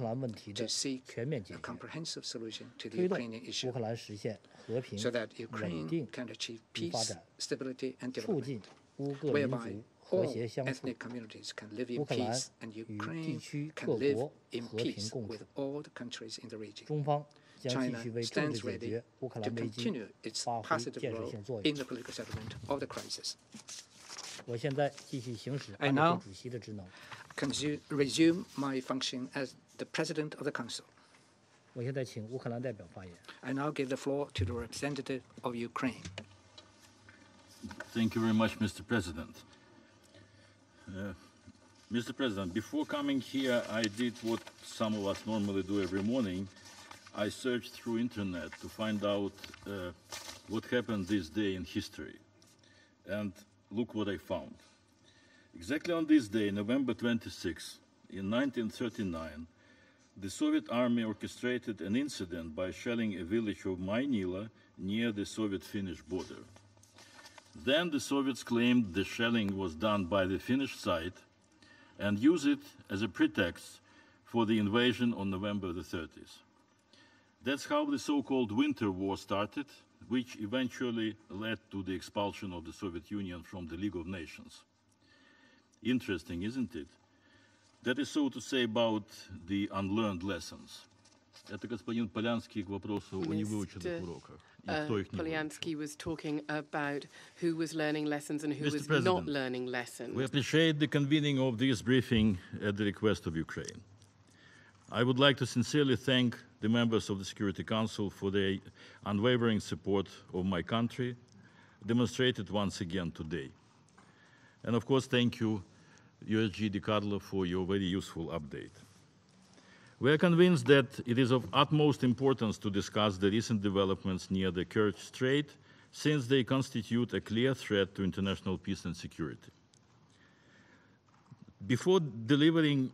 to seek a comprehensive solution to the Ukrainian issue, so that Ukraine can achieve peace, stability, and development, whereby all ethnic communities can live in peace and Ukraine can live in peace with all the countries in the region. China stands ready to continue its positive role in the political settlement of the crisis. I now resume my function as the President of the Council. I now give the floor to the representative of Ukraine. Thank you very much, Mr. President. Mr. President, before coming here, I did what some of us normally do every morning. I searched through internet to find out what happened this day in history. And look what I found. Exactly on this day, November 26, in 1939, the Soviet army orchestrated an incident by shelling a village of Mainila near the Soviet-Finnish border. Then the Soviets claimed the shelling was done by the Finnish side and used it as a pretext for the invasion on November the 30th. That's how the so-called Winter War started, which eventually led to the expulsion of the Soviet Union from the League of Nations. Interesting, isn't it? That is so to say about the unlearned lessons. Это господин Полянский к вопросу о невыученных уроках. Polyansky was talking about who was learning lessons and who was not learning lessons. We appreciate the convening of this briefing at the request of Ukraine. I would like to sincerely thank the members of the Security Council for their unwavering support of my country, demonstrated once again today. And of course, thank you, USG De Carlo, for your very useful update. We are convinced that it is of utmost importance to discuss the recent developments near the Kerch Strait, since they constitute a clear threat to international peace and security. Before delivering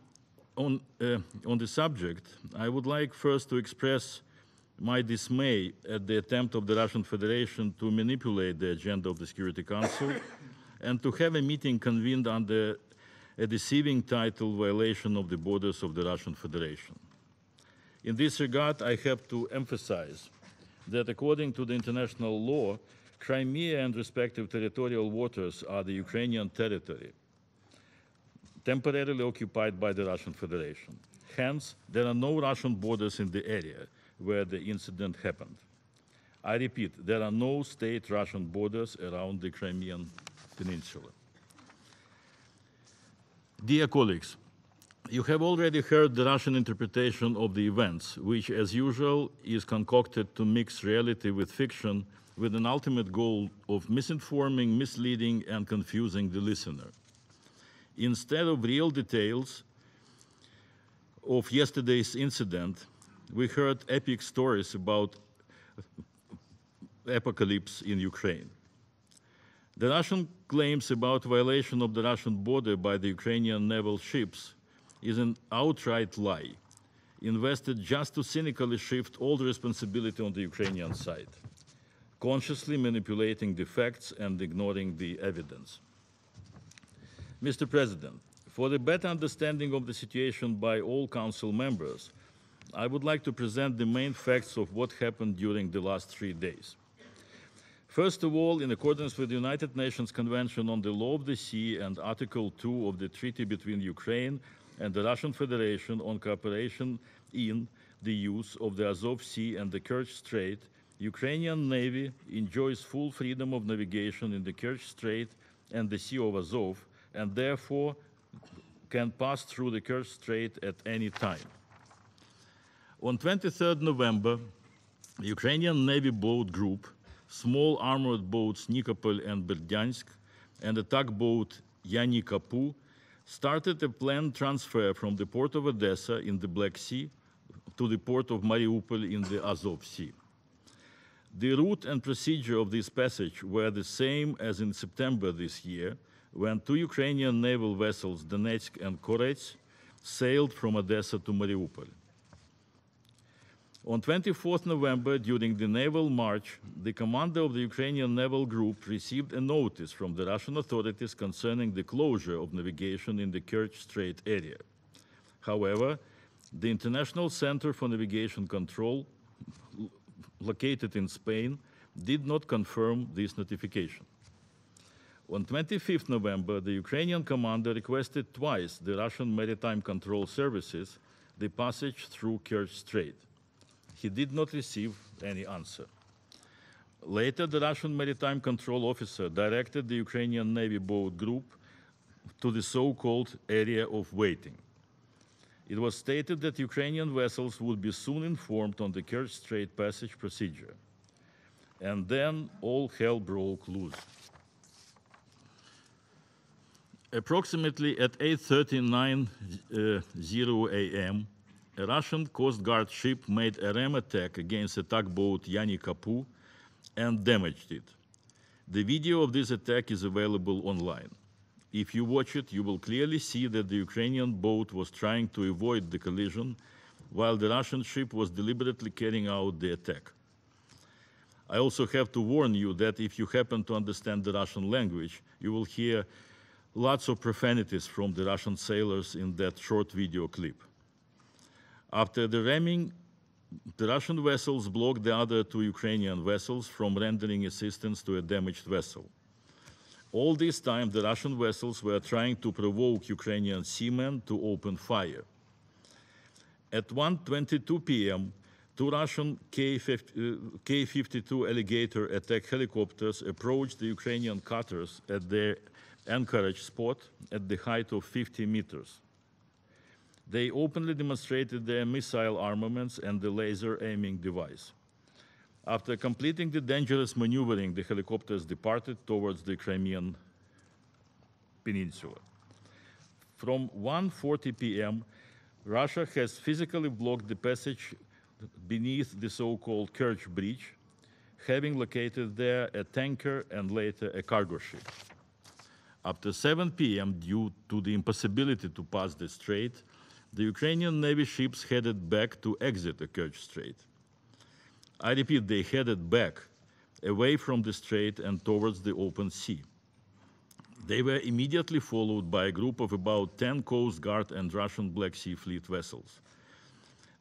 on the subject, I would like first to express my dismay at the attempt of the Russian Federation to manipulate the agenda of the Security Council and to have a meeting convened under a deceiving title, Violation of the Borders of the Russian Federation. In this regard, I have to emphasize that according to the international law, Crimea and respective territorial waters are the Ukrainian territory, temporarily occupied by the Russian Federation. Hence, there are no Russian borders in the area where the incident happened. I repeat, there are no state Russian borders around the Crimean Peninsula. Dear colleagues, you have already heard the Russian interpretation of the events, which, as usual, is concocted to mix reality with fiction with an ultimate goal of misinforming, misleading, and confusing the listener. Instead of real details of yesterday's incident, we heard epic stories about apocalypse in Ukraine. The Russian claims about violation of the Russian border by the Ukrainian naval ships is an outright lie, invested just to cynically shift all the responsibility on the Ukrainian side, consciously manipulating the facts and ignoring the evidence. Mr. President, for the better understanding of the situation by all Council members, I would like to present the main facts of what happened during the last 3 days. First of all, in accordance with the United Nations Convention on the Law of the Sea and Article 2 of the Treaty between Ukraine and the Russian Federation on cooperation in the use of the Azov Sea and the Kerch Strait, Ukrainian Navy enjoys full freedom of navigation in the Kerch Strait and the Sea of Azov, and therefore can pass through the Kerch Strait at any time. On 23rd November, Ukrainian Navy boat group, small armored boats Nikopol and Berdyansk, and a tugboat Yani Kapu started a planned transfer from the port of Odessa in the Black Sea to the port of Mariupol in the Azov Sea. The route and procedure of this passage were the same as in September this year, when 2 Ukrainian naval vessels, Donetsk and Korets, sailed from Odessa to Mariupol. On 24th November, during the naval march, the commander of the Ukrainian naval group received a notice from the Russian authorities concerning the closure of navigation in the Kerch Strait area. However, the International Center for Navigation Control, located in Spain, did not confirm this notification. On 25th November, the Ukrainian commander requested twice the Russian Maritime Control Services the passage through Kerch Strait. He did not receive any answer. Later, the Russian Maritime Control Officer directed the Ukrainian Navy boat group to the so-called area of waiting. It was stated that Ukrainian vessels would be soon informed on the Kerch Strait passage procedure. And then all hell broke loose. Approximately at 8:39 a.m., a Russian Coast Guard ship made a ram attack against a tugboat Yani Kapu and damaged it. The video of this attack is available online. If you watch it, you will clearly see that the Ukrainian boat was trying to avoid the collision, while the Russian ship was deliberately carrying out the attack. I also have to warn you that if you happen to understand the Russian language, you will hear lots of profanities from the Russian sailors in that short video clip. After the ramming, the Russian vessels blocked the other 2 Ukrainian vessels from rendering assistance to a damaged vessel. All this time, the Russian vessels were trying to provoke Ukrainian seamen to open fire. At 1:22 p.m., Two Russian K-52 Alligator attack helicopters approached the Ukrainian cutters at their anchorage spot at the height of 50 meters. They openly demonstrated their missile armaments and the laser aiming device. After completing the dangerous maneuvering, the helicopters departed towards the Crimean Peninsula. From 1:40 p.m., Russia has physically blocked the passage beneath the so-called Kerch Bridge, having located there a tanker and later a cargo ship. After 7 p.m., due to the impossibility to pass the strait, the Ukrainian Navy ships headed back to exit the Kerch Strait. I repeat, they headed back, away from the strait and towards the open sea. They were immediately followed by a group of about 10 Coast Guard and Russian Black Sea Fleet vessels.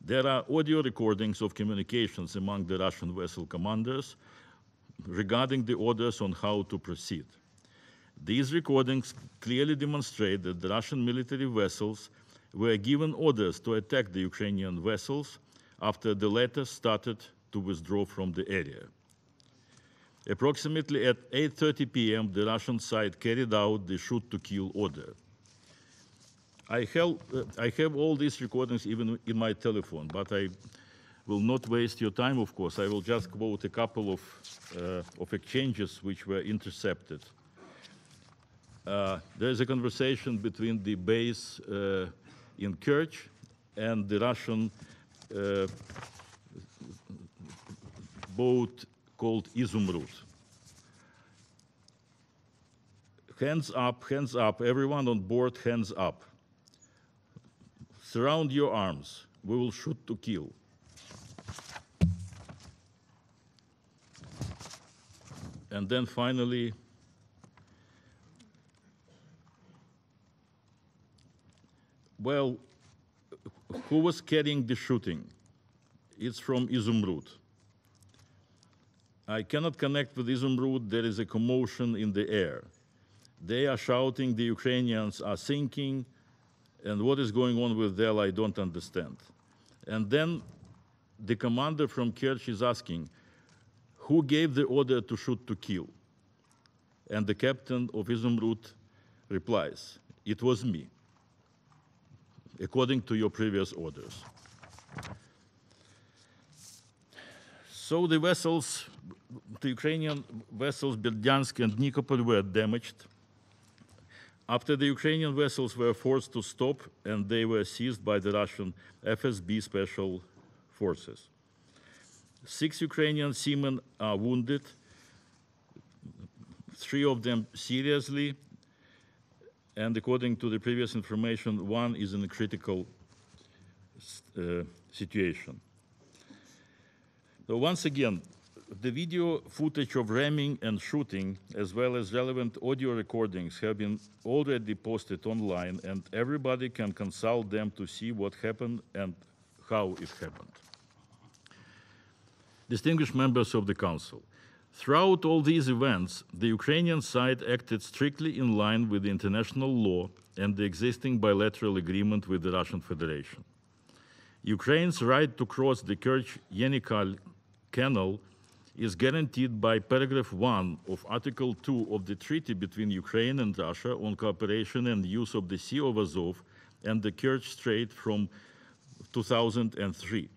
There are audio recordings of communications among the Russian vessel commanders regarding the orders on how to proceed. These recordings clearly demonstrate that the Russian military vessels were given orders to attack the Ukrainian vessels after the latter started to withdraw from the area. Approximately at 8:30 p.m., the Russian side carried out the shoot-to-kill order. I have all these recordings even in my telephone, but I will not waste your time, of course. I will just quote a couple of exchanges which were intercepted. There is a conversation between the base in Kerch and the Russian boat called Izumrud. Hands up, everyone on board, hands up. Surround your arms, we will shoot to kill. And then finally, well, who was carrying the shooting? It's from Izumrud. I cannot connect with Izumrud, there is a commotion in the air. They are shouting, the Ukrainians are sinking, and what is going on with them, I don't understand. And then the commander from Kerch is asking, who gave the order to shoot to kill? And the captain of Izumrud replies, it was me, according to your previous orders. So the vessels, the Ukrainian vessels Berdyansk and Nikopol were damaged. After the Ukrainian vessels were forced to stop and they were seized by the Russian FSB special forces. 6 Ukrainian seamen are wounded, 3 of them seriously, and according to the previous information, 1 is in a critical situation. So once again, the video footage of ramming and shooting, as well as relevant audio recordings, have been already posted online, and everybody can consult them to see what happened and how it happened. Distinguished members of the Council, throughout all these events, the Ukrainian side acted strictly in line with the international law and the existing bilateral agreement with the Russian Federation. Ukraine's right to cross the Kerch-Yenikal Canal is guaranteed by paragraph 1 of Article 2 of the treaty between Ukraine and Russia on cooperation and use of the Sea of Azov and the Kerch Strait from 2003.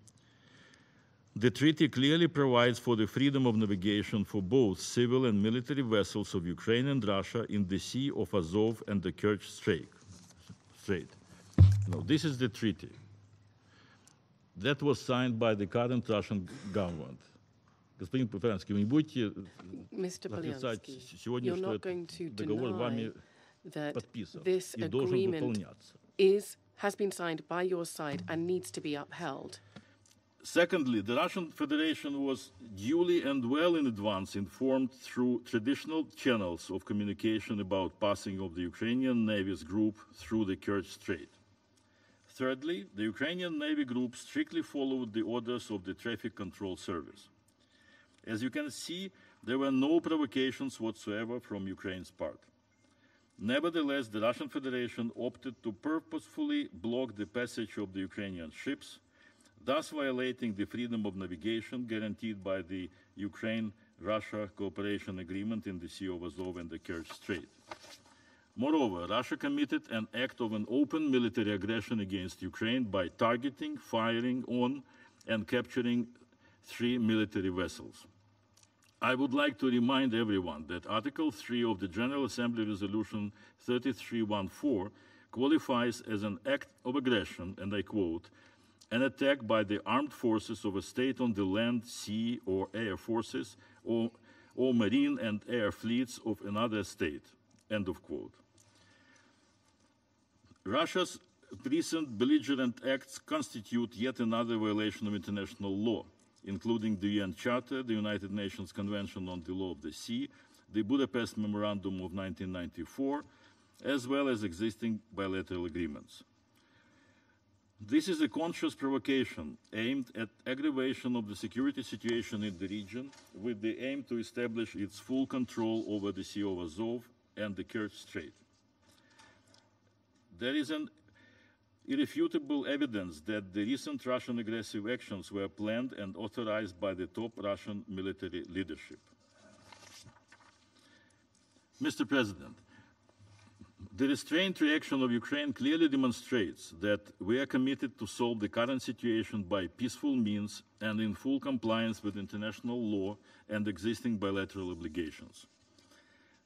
The treaty clearly provides for the freedom of navigation for both civil and military vessels of Ukraine and Russia in the Sea of Azov and the Kerch Strait. Now, this is the treaty that was signed by the current Russian government. Господин Пафранский, вы не будете отрицать сегодня, что этот договор вами подписан и должен выполняться. Has been signed by your side and needs to be upheld. Secondly, the Russian Federation was duly and well in advance informed through traditional channels of communication about passing of the Ukrainian Navy's group through the Kerch Strait. Thirdly, the Ukrainian Navy group strictly followed the orders of the Traffic Control Service. As you can see, there were no provocations whatsoever from Ukraine's part. Nevertheless, the Russian Federation opted to purposefully block the passage of the Ukrainian ships, thus violating the freedom of navigation guaranteed by the Ukraine-Russia cooperation agreement in the Sea of Azov and the Kerch Strait. Moreover, Russia committed an act of an open military aggression against Ukraine by targeting, firing on, and capturing 3 military vessels. I would like to remind everyone that Article 3 of the General Assembly Resolution 3314 qualifies as an act of aggression, and I quote, an attack by the armed forces of a state on the land, sea, or air forces, or marine and air fleets of another state, end of quote. Russia's recent belligerent acts constitute yet another violation of international law, including the UN Charter, the United Nations Convention on the Law of the Sea, the Budapest Memorandum of 1994, as well as existing bilateral agreements. This is a conscious provocation aimed at aggravation of the security situation in the region with the aim to establish its full control over the Sea of Azov and the Kerch Strait. There is an irrefutable evidence that the recent Russian aggressive actions were planned and authorized by the top Russian military leadership. Mr. President, the restrained reaction of Ukraine clearly demonstrates that we are committed to solve the current situation by peaceful means and in full compliance with international law and existing bilateral obligations.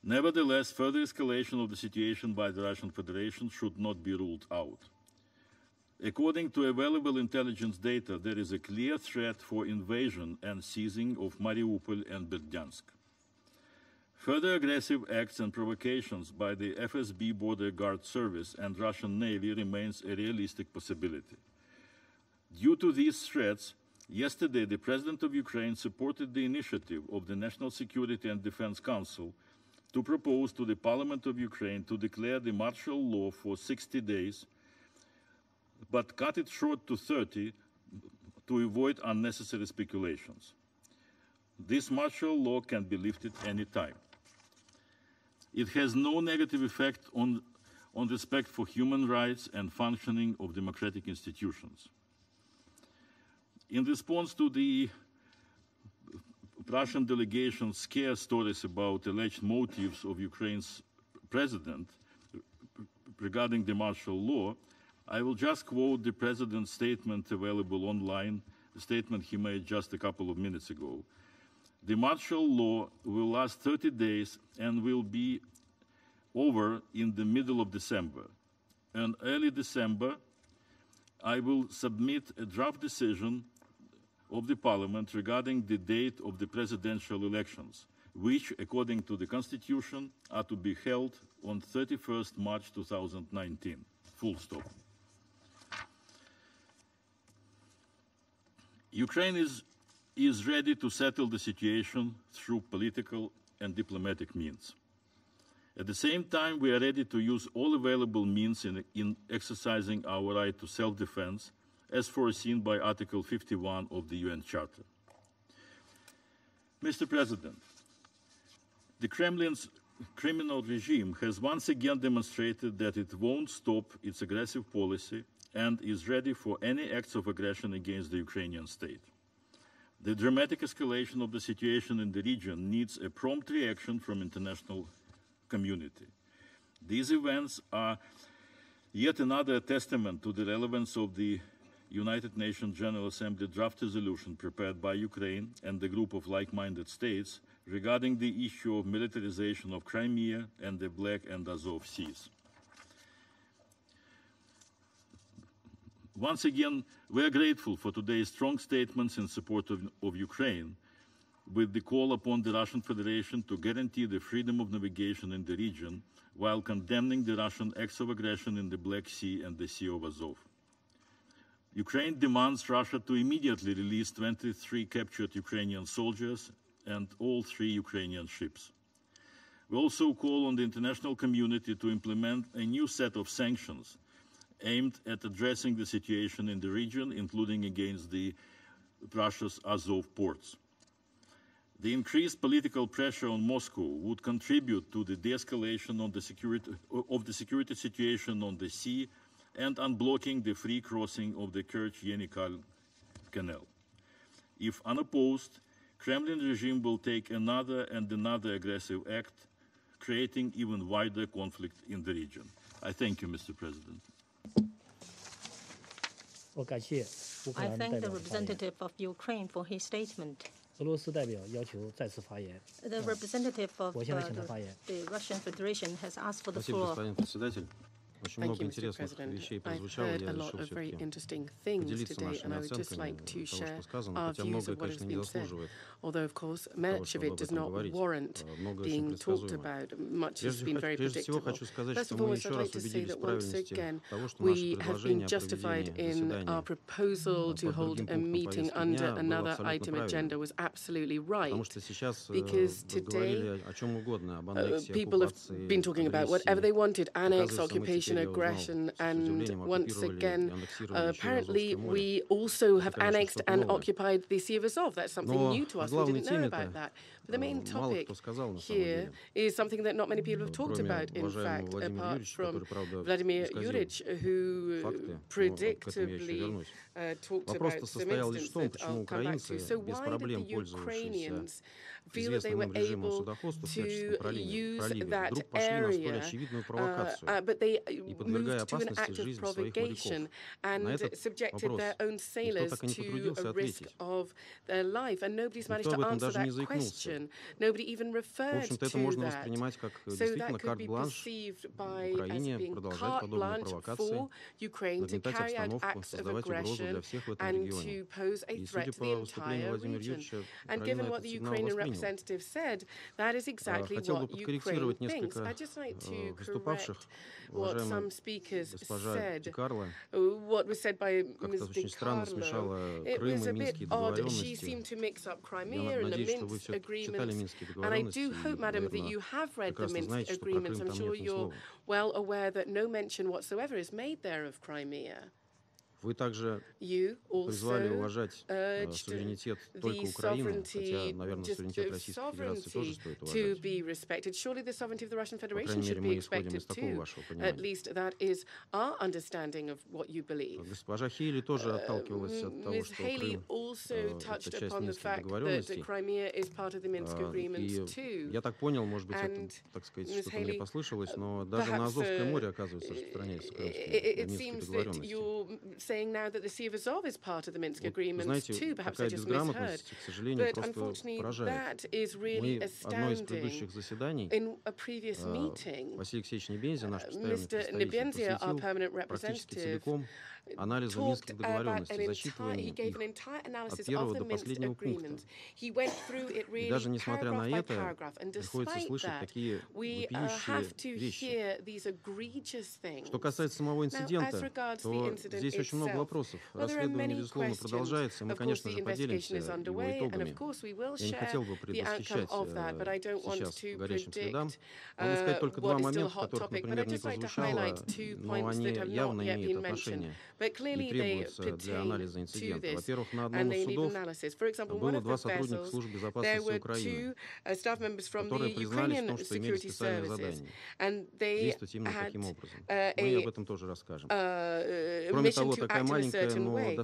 Nevertheless, further escalation of the situation by the Russian Federation should not be ruled out. According to available intelligence data, there is a clear threat for invasion and seizing of Mariupol and Berdyansk. Further aggressive acts and provocations by the FSB Border Guard Service and Russian Navy remains a realistic possibility. Due to these threats, yesterday the President of Ukraine supported the initiative of the National Security and Defense Council to propose to the Parliament of Ukraine to declare the martial law for 60 days, but cut it short to 30 to avoid unnecessary speculations. This martial law can be lifted any time. It has no negative effect on respect for human rights and functioning of democratic institutions. In response to the Russian delegation's scare stories about alleged motives of Ukraine's president regarding the martial law, I will just quote the president's statement available online, the statement he made just a couple of minutes ago. The martial law will last 30 days and will be over in the middle of December. In early December, I will submit a draft decision of the Parliament regarding the date of the presidential elections, which, according to the Constitution, are to be held on 31st March 2019. Full stop. Ukraine is ready to settle the situation through political and diplomatic means. At the same time, we are ready to use all available means in exercising our right to self-defense, as foreseen by Article 51 of the UN Charter. Mr. President, the Kremlin's criminal regime has once again demonstrated that it won't stop its aggressive policy and is ready for any acts of aggression against the Ukrainian state. The dramatic escalation of the situation in the region needs a prompt reaction from international community. These events are yet another testament to the relevance of the United Nations General Assembly draft resolution prepared by Ukraine and the group of like-minded states regarding the issue of militarization of Crimea and the Black and Azov Seas. Once again, we are grateful for today's strong statements in support of Ukraine, with the call upon the Russian Federation to guarantee the freedom of navigation in the region while condemning the Russian acts of aggression in the Black Sea and the Sea of Azov. Ukraine demands Russia to immediately release 23 captured Ukrainian soldiers and all 3 Ukrainian ships. We also call on the international community to implement a new set of sanctions aimed at addressing the situation in the region, including against Russia's Azov ports. The increased political pressure on Moscow would contribute to the de-escalation of the security situation on the sea and unblocking the free crossing of the Kerch-Yenikal canal. If unopposed, Kremlin regime will take another and another aggressive act, creating even wider conflict in the region. I thank you, Mr. President. I thank the representative of Ukraine for his statement. The representative of the Russian Federation has asked for the floor. Thank you, Mr. President. I've heard a lot of very interesting things today, and I would just like to share our views of what has been said. Although, of course, much of it does not warrant being talked about. Much has been very predictable. First of all, I'd like to say that once again, we have been justified in our proposal to hold a meeting under another item agenda was absolutely right. Because today, people have been talking about whatever they wanted, annex, occupation, aggression, and once again, apparently we also have annexed and occupied the Sea of Azov. That's something new to us. We didn't know about that. But the main topic here is something that not many people have talked about, in fact, apart from Vladimir Yurich, who predictably talked about some incidents that I'll come back to. So why did the Ukrainians feel that they were able to use that area, but they moved to an act of provocation and subjected their own sailors to a risk of their life? And nobody's managed to answer that question. Nobody even referred to that. So that could be perceived by as being carte blanche for Ukraine to carry out acts of aggression and to pose a threat to the entire region. And given what the Ukrainian representative said, that is exactly what Ukraine thinks. I'd just like to correct what some speakers said. What was said by Ms. De Carlo, it was a bit odd. She seemed to mix up Crimea and the Minsk agreements. And I do hope, madam, that you have read the Minsk agreements. I'm sure you're well aware that no mention whatsoever is made there of Crimea. You also urged the sovereignty to be respected. Surely the sovereignty of the Russian Federation should be expected too. At least that is our understanding of what you believe. Ms. Haley also touched upon the fact that Crimea is part of the Minsk agreements too. And Ms. Haley, perhaps it seems that you're saying now that the Sea of Azov is part of the Minsk agreements too. Perhaps I just misheard. But unfortunately, that is really astounding. In a previous meeting, Mr. Nebenzia, our permanent representative, talked about he gave an entire analysis of the Minsk agreement. He went through it really paragraph by paragraph, and despite that, we have to hear these egregious things. Now, as regards the incident itself, well, there are many questions. Of course, the investigation is underway, and of course, we will share the outcome of that, but I don't want to predict what is still a hot topic. But I'd just like to highlight 2 points that have not yet been mentioned. But clearly they pertain to this, and they need analysis. For example, one of the vessels, there were 2 staff members from the Ukrainian security services, and they had a mission to act in a certain way.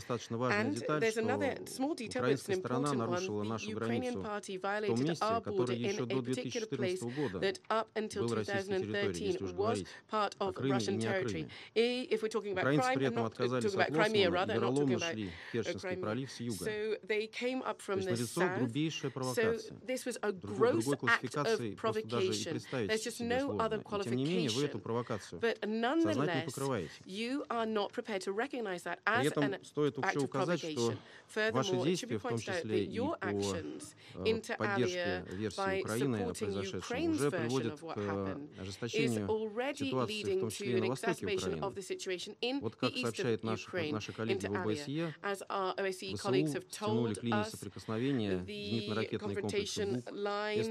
And there's another small detail, but it's an important one. The Ukrainian party violated our border in a particular place that up until 2013 was part of Russian territory. If we're talking about crime, and not talking about Crimea, rather, not talking about Crimea. So they came up from the south. So this was a gross act of provocation. There's just no other qualification. But nonetheless, you are not prepared to recognize that as an act of provocation. Furthermore, it should be pointed out that your actions inter alia by supporting Ukraine's version of what happened is already leading to an exacerbation of the situation in the east of Ukraine, inter alia. As our OSCE colleagues have told us, the confrontation line is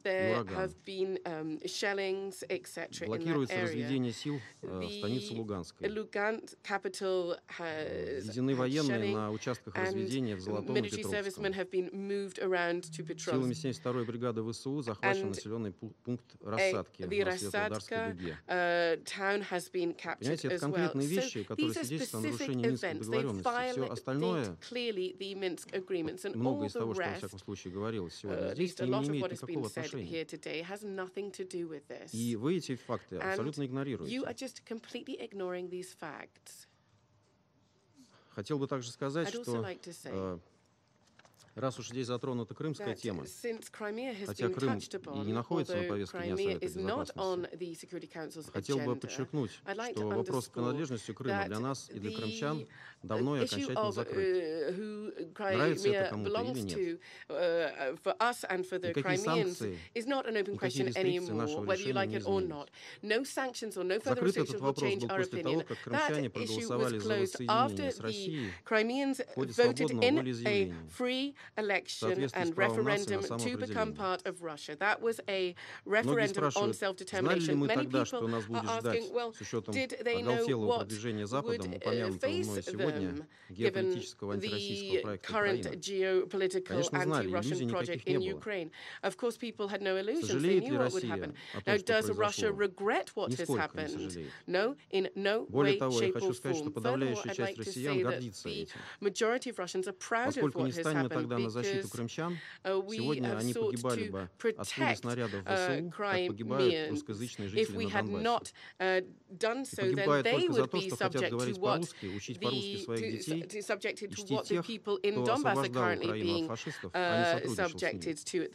there have been shellings, etc. in that area. станицы Луганской. Lugansk capital has Введены военные на участках разведения в Золотом и Петровском. Силами 72-й бригады ВСУ захвачен населенный пункт Рассадки на Светлодарской дуге. Понимаете, это конкретные вещи, которые свидетельствуют о нарушении Минской договоренности. Все остальное, многое из того, что, во всяком случае, говорилось сегодня здесь, не имеет никакого отношения. И вы эти факты абсолютно игнорируете. Хотел бы также сказать, что раз уж здесь затронута крымская тема, хотя Крым и не находится на повестке дня Совета Безопасности, хотел бы подчеркнуть, что вопрос принадлежности Крыма для нас и для крымчан давно и окончательно закрыт. Нравится это кому-то или нет? Никакие санкции, никакие рестрикции нашего решения не изменились. Закрыт этот вопрос был после того, как крымчане проголосовали за воссоединение с Россией в ходе свободного волеизъявления. Election and referendum to become part of Russia. That was a referendum on self-determination. Many people are asking, well, did they know what would face them given the current geopolitical anti-Russian project in Ukraine? Of course, people had no illusions. They knew what would happen. Now, does Russia regret what has happened? No, in no way, shape or form. Furthermore, I'd like to say that the majority of Russians are proud of what has happened. На защиту крымчан, сегодня они погибали бы от пули снарядов ВСУ, как погибают русскоязычные жители на Донбассе. И погибают только за то, что хотят говорить по-русски, учить по-русски своих детей, и чтить тех, кто освобождал Украину от фашистов, а не сотрудничал с ними.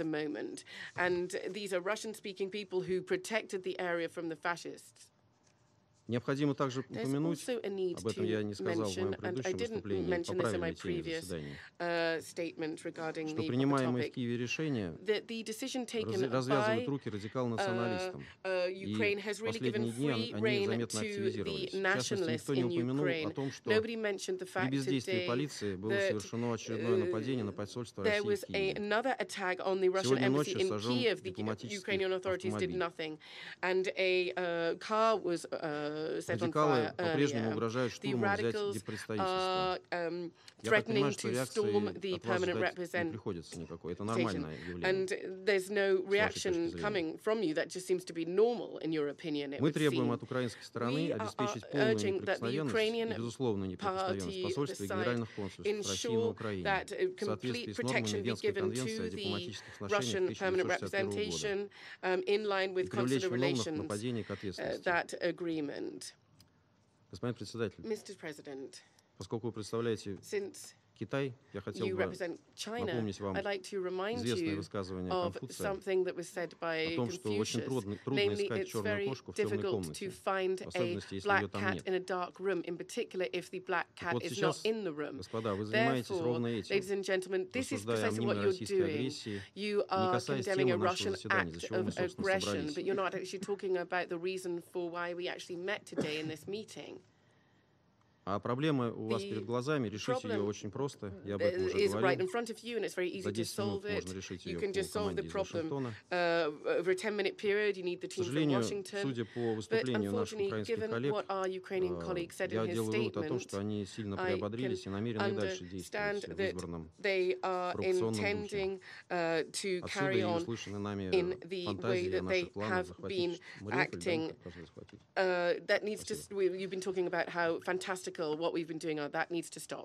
And these are Russian-speaking people who protected the area from the fascists. Необходимо также упомянуть, об этом я не сказал в моем предыдущем выступлении, по правильной теме заседания, что принимаемые в Киеве решения развязывают руки радикал-националистам. И в последние дни они заметно активизировались. В частности, никто не упомянул о том, что при бездействии полиции было совершено очередное нападение на посольство России в Киеве. Сегодня ночью сожжен дипломатический автомобиль. Радикалы по-прежнему угрожают штурмом взять диппредставительство. Я так понимаю, что реакции от вас ждать не приходится никакой. Это нормальное явление. Мы требуем от украинской стороны обеспечить полную неприкосновенность и безусловную неприкосновенность посольства и генеральных консульств России на Украине в соответствии с нормами Венской конвенции о дипломатических отношениях 1961 года и привлечь виновных в нападении к ответственности. Господин председатель, поскольку вы представляете Китай, я хотел бы напомнить вам известное высказывание Конфуция о том, что очень трудно искать черную кошку в темной комнате, в особенности, если ее там нет. Так вот сейчас, господа, вы занимаетесь ровно этим, рассуждая о мнимой российской агрессии, не касаясь темы нашего заседания, из-за чего мы, собственно, собрались. А проблема у вас перед глазами, решить ее очень просто. Я об этом уже говорил. За 10 минут можно решить ее по команде из Вашингтона. К сожалению, судя по выступлению наших украинских коллег, я делаю вывод о том, что они сильно приободрились и намерены дальше действовать в избранном провокационном духе. Отсюда и услышаны нами фантазии о наших планах захватить Мариуполь, захватить.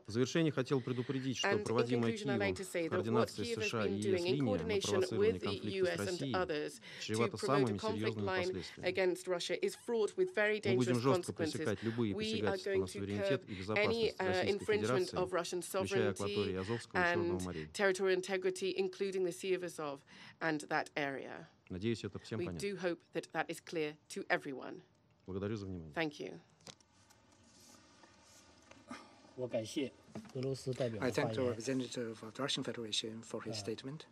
В завершение хотел предупредить, что проводимая Киевом координация США и ЕС линия на провоцирование конфликта с Россией чревата самыми серьезными последствиями. Мы будем жестко пресекать любые посягательства на суверенитет и безопасность Российской Федерации, включая акваторию Азовского и Черного морей. Надеюсь, это всем понятно. Благодарю за внимание. I thank the representative of the Russian Federation for his statement.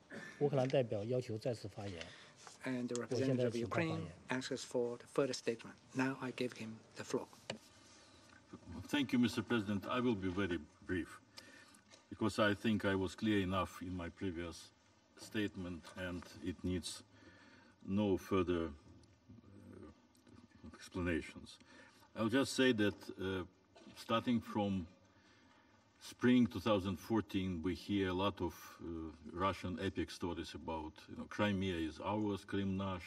And the representative of Ukraine asks for the further statement. Now I give him the floor. Thank you, Mr. President. I will be very brief, because I think I was clear enough in my previous statement, and it needs no further explanations. I'll just say that starting from spring 2014, we hear a lot of Russian epic stories about, Crimea is ours, Krim nash,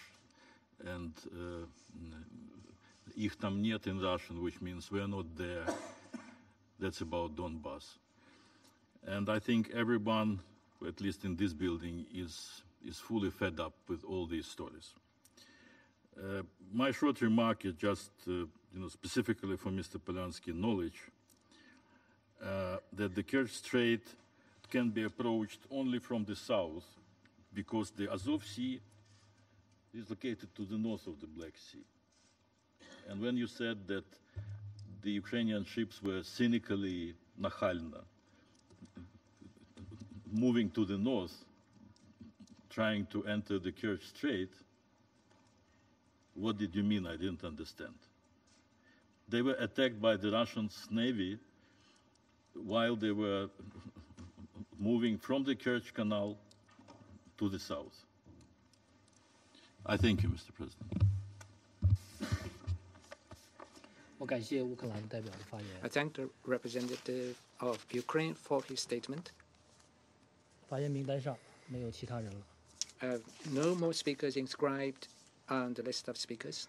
and Ich tam нет in Russian, which means we are not there. That's about Donbass. And I think everyone, at least in this building, is fully fed up with all these stories. My short remark is just, specifically for Mr. Polyansky knowledge, that the Kerch Strait can be approached only from the south because the Azov Sea is located to the north of the Black Sea. And when you said that the Ukrainian ships were cynically, nachalno, moving to the north, trying to enter the Kerch Strait, what did you mean? I didn't understand. They were attacked by the Russian Navy while they were moving from the Kerch Canal to the south. I thank you, Mr. President. I thank the representative of Ukraine for his statement. No more speakers inscribed on the list of speakers.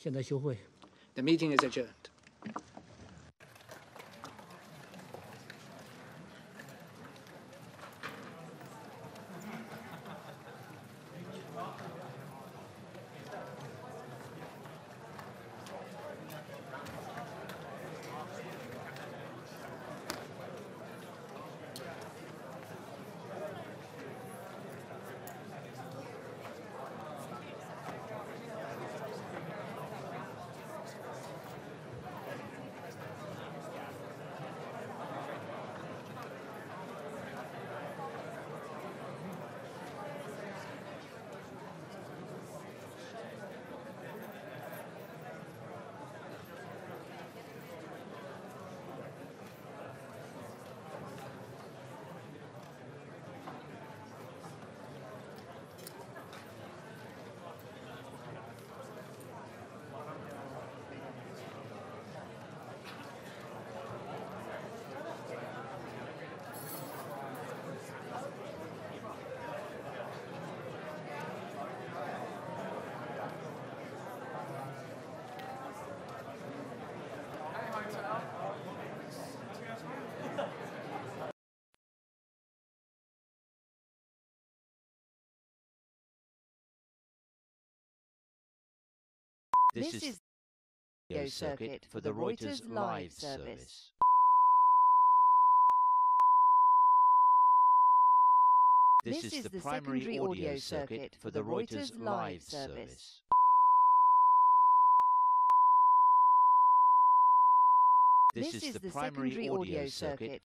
The meeting is adjourned. This is the audio circuit for the Reuters live service. This is the primary audio circuit for the Reuters live service. This is the primary audio circuit